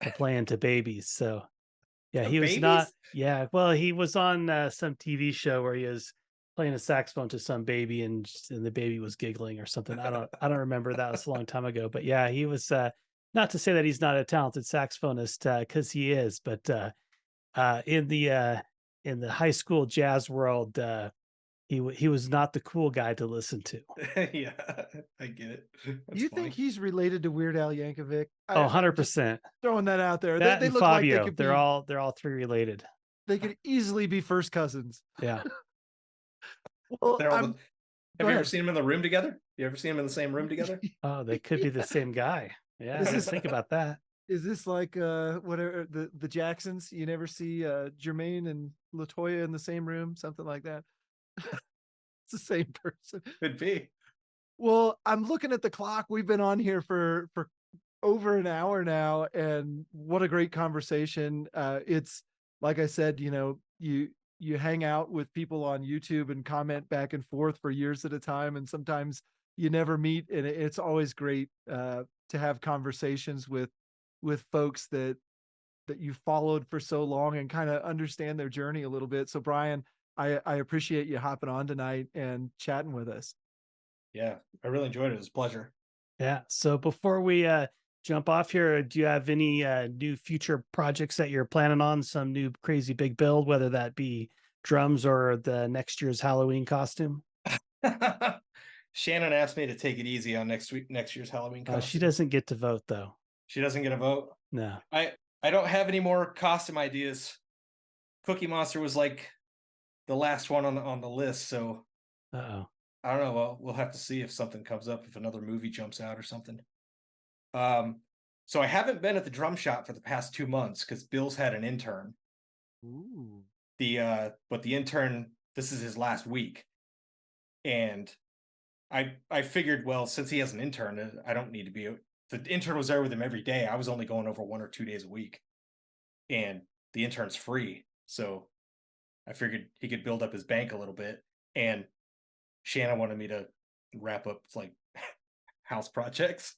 for playing to babies. So yeah, The he was not. babies? Yeah, well, he was on some TV show where he was playing a saxophone to some baby, and the baby was giggling or something. I don't remember. That was a long time ago. But yeah, he was. Not to say that he's not a talented saxophonist, because he is, but in the high school jazz world, He was not the cool guy to listen to. Yeah, I get it. Do That's you funny. think he's related to Weird Al Yankovic? Oh, I'm just 100%. throwing that out there. That They and look like they Fabio, could they're be. all three related. They could easily be first cousins. Yeah. Well, They're all I'm. the, Go have you ever ahead. seen them in the room together? You ever seen them in the same room together? Oh, they could be the same guy. Yeah, I This didn't is- think about that. Is this like whatever the Jacksons? You never see Jermaine and Latoya in the same room, something like that. It's the same person. Could be. Well, I'm looking at the clock. We've been on here for over an hour now, and what a great conversation. It's like I said, you hang out with people on YouTube and comment back and forth for years at a time, and sometimes you never meet, and it's always great to have conversations with folks that you followed for so long and kind of understand their journey a little bit. So Bryan, I appreciate you hopping on tonight and chatting with us. Yeah, I really enjoyed it. It was a pleasure. Yeah. So before we jump off here, do you have any new future projects that you're planning on? Some new crazy big build, whether that be drums or the next year's Halloween costume? Shannon asked me to take it easy on next year's Halloween costume. She doesn't get to vote though. She doesn't get a vote. No. I don't have any more costume ideas. Cookie Monster was like the last one on the list, so Uh-oh. I don't know. Well, we'll have to see if something comes up, if another movie jumps out or something. So I haven't been at the drum shop for the past 2 months because Bill's had an intern. Ooh. But the intern, this is his last week, and I figured, well, since he has an intern, I don't need to be. The intern was there with him every day. I was only going over 1 or 2 days a week, and the intern's free, so I figured he could build up his bank a little bit. And Shannon wanted me to wrap up like house projects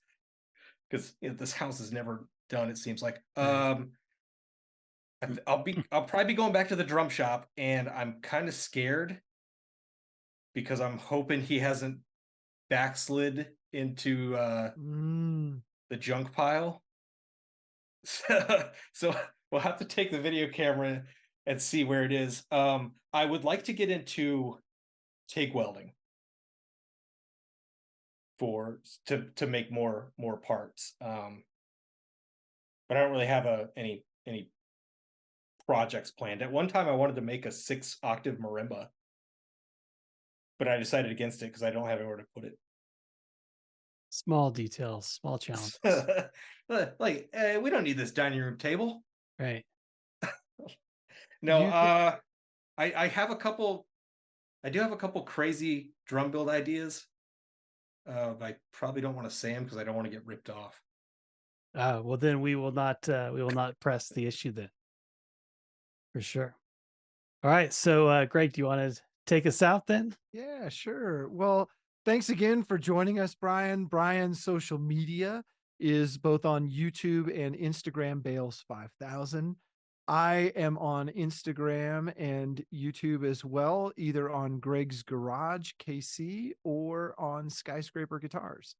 because this house is never done. It seems like. I'll probably be going back to the drum shop, and I'm kind of scared because I'm hoping he hasn't backslid into the junk pile. So we'll have to take the video camera and see where it is. I would like to get into TIG welding to make more parts. But I don't really have any projects planned. At one time I wanted to make a 6-octave marimba, but I decided against it because I don't have anywhere to put it. Small details, small challenges. Like, we don't need this dining room table. Right. No, I have a couple. I do have a couple crazy drum build ideas. I probably don't want to say them because I don't want to get ripped off. Well, then we will not press the issue then. For sure. All right. So, Greg, do you want to take us out then? Yeah, sure. Well, thanks again for joining us, Bryan. Bryan's social media is both on YouTube and Instagram, Bales 5000. I am on Instagram and YouTube as well, either on Greg's Garage KC or on Skyscraper Guitars.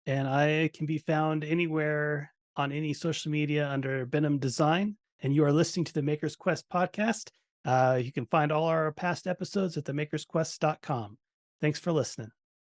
And I can be found anywhere on any social media under Benham Design. And you are listening to the Maker's Quest podcast. You can find all our past episodes at themakersquest.com. Thanks for listening.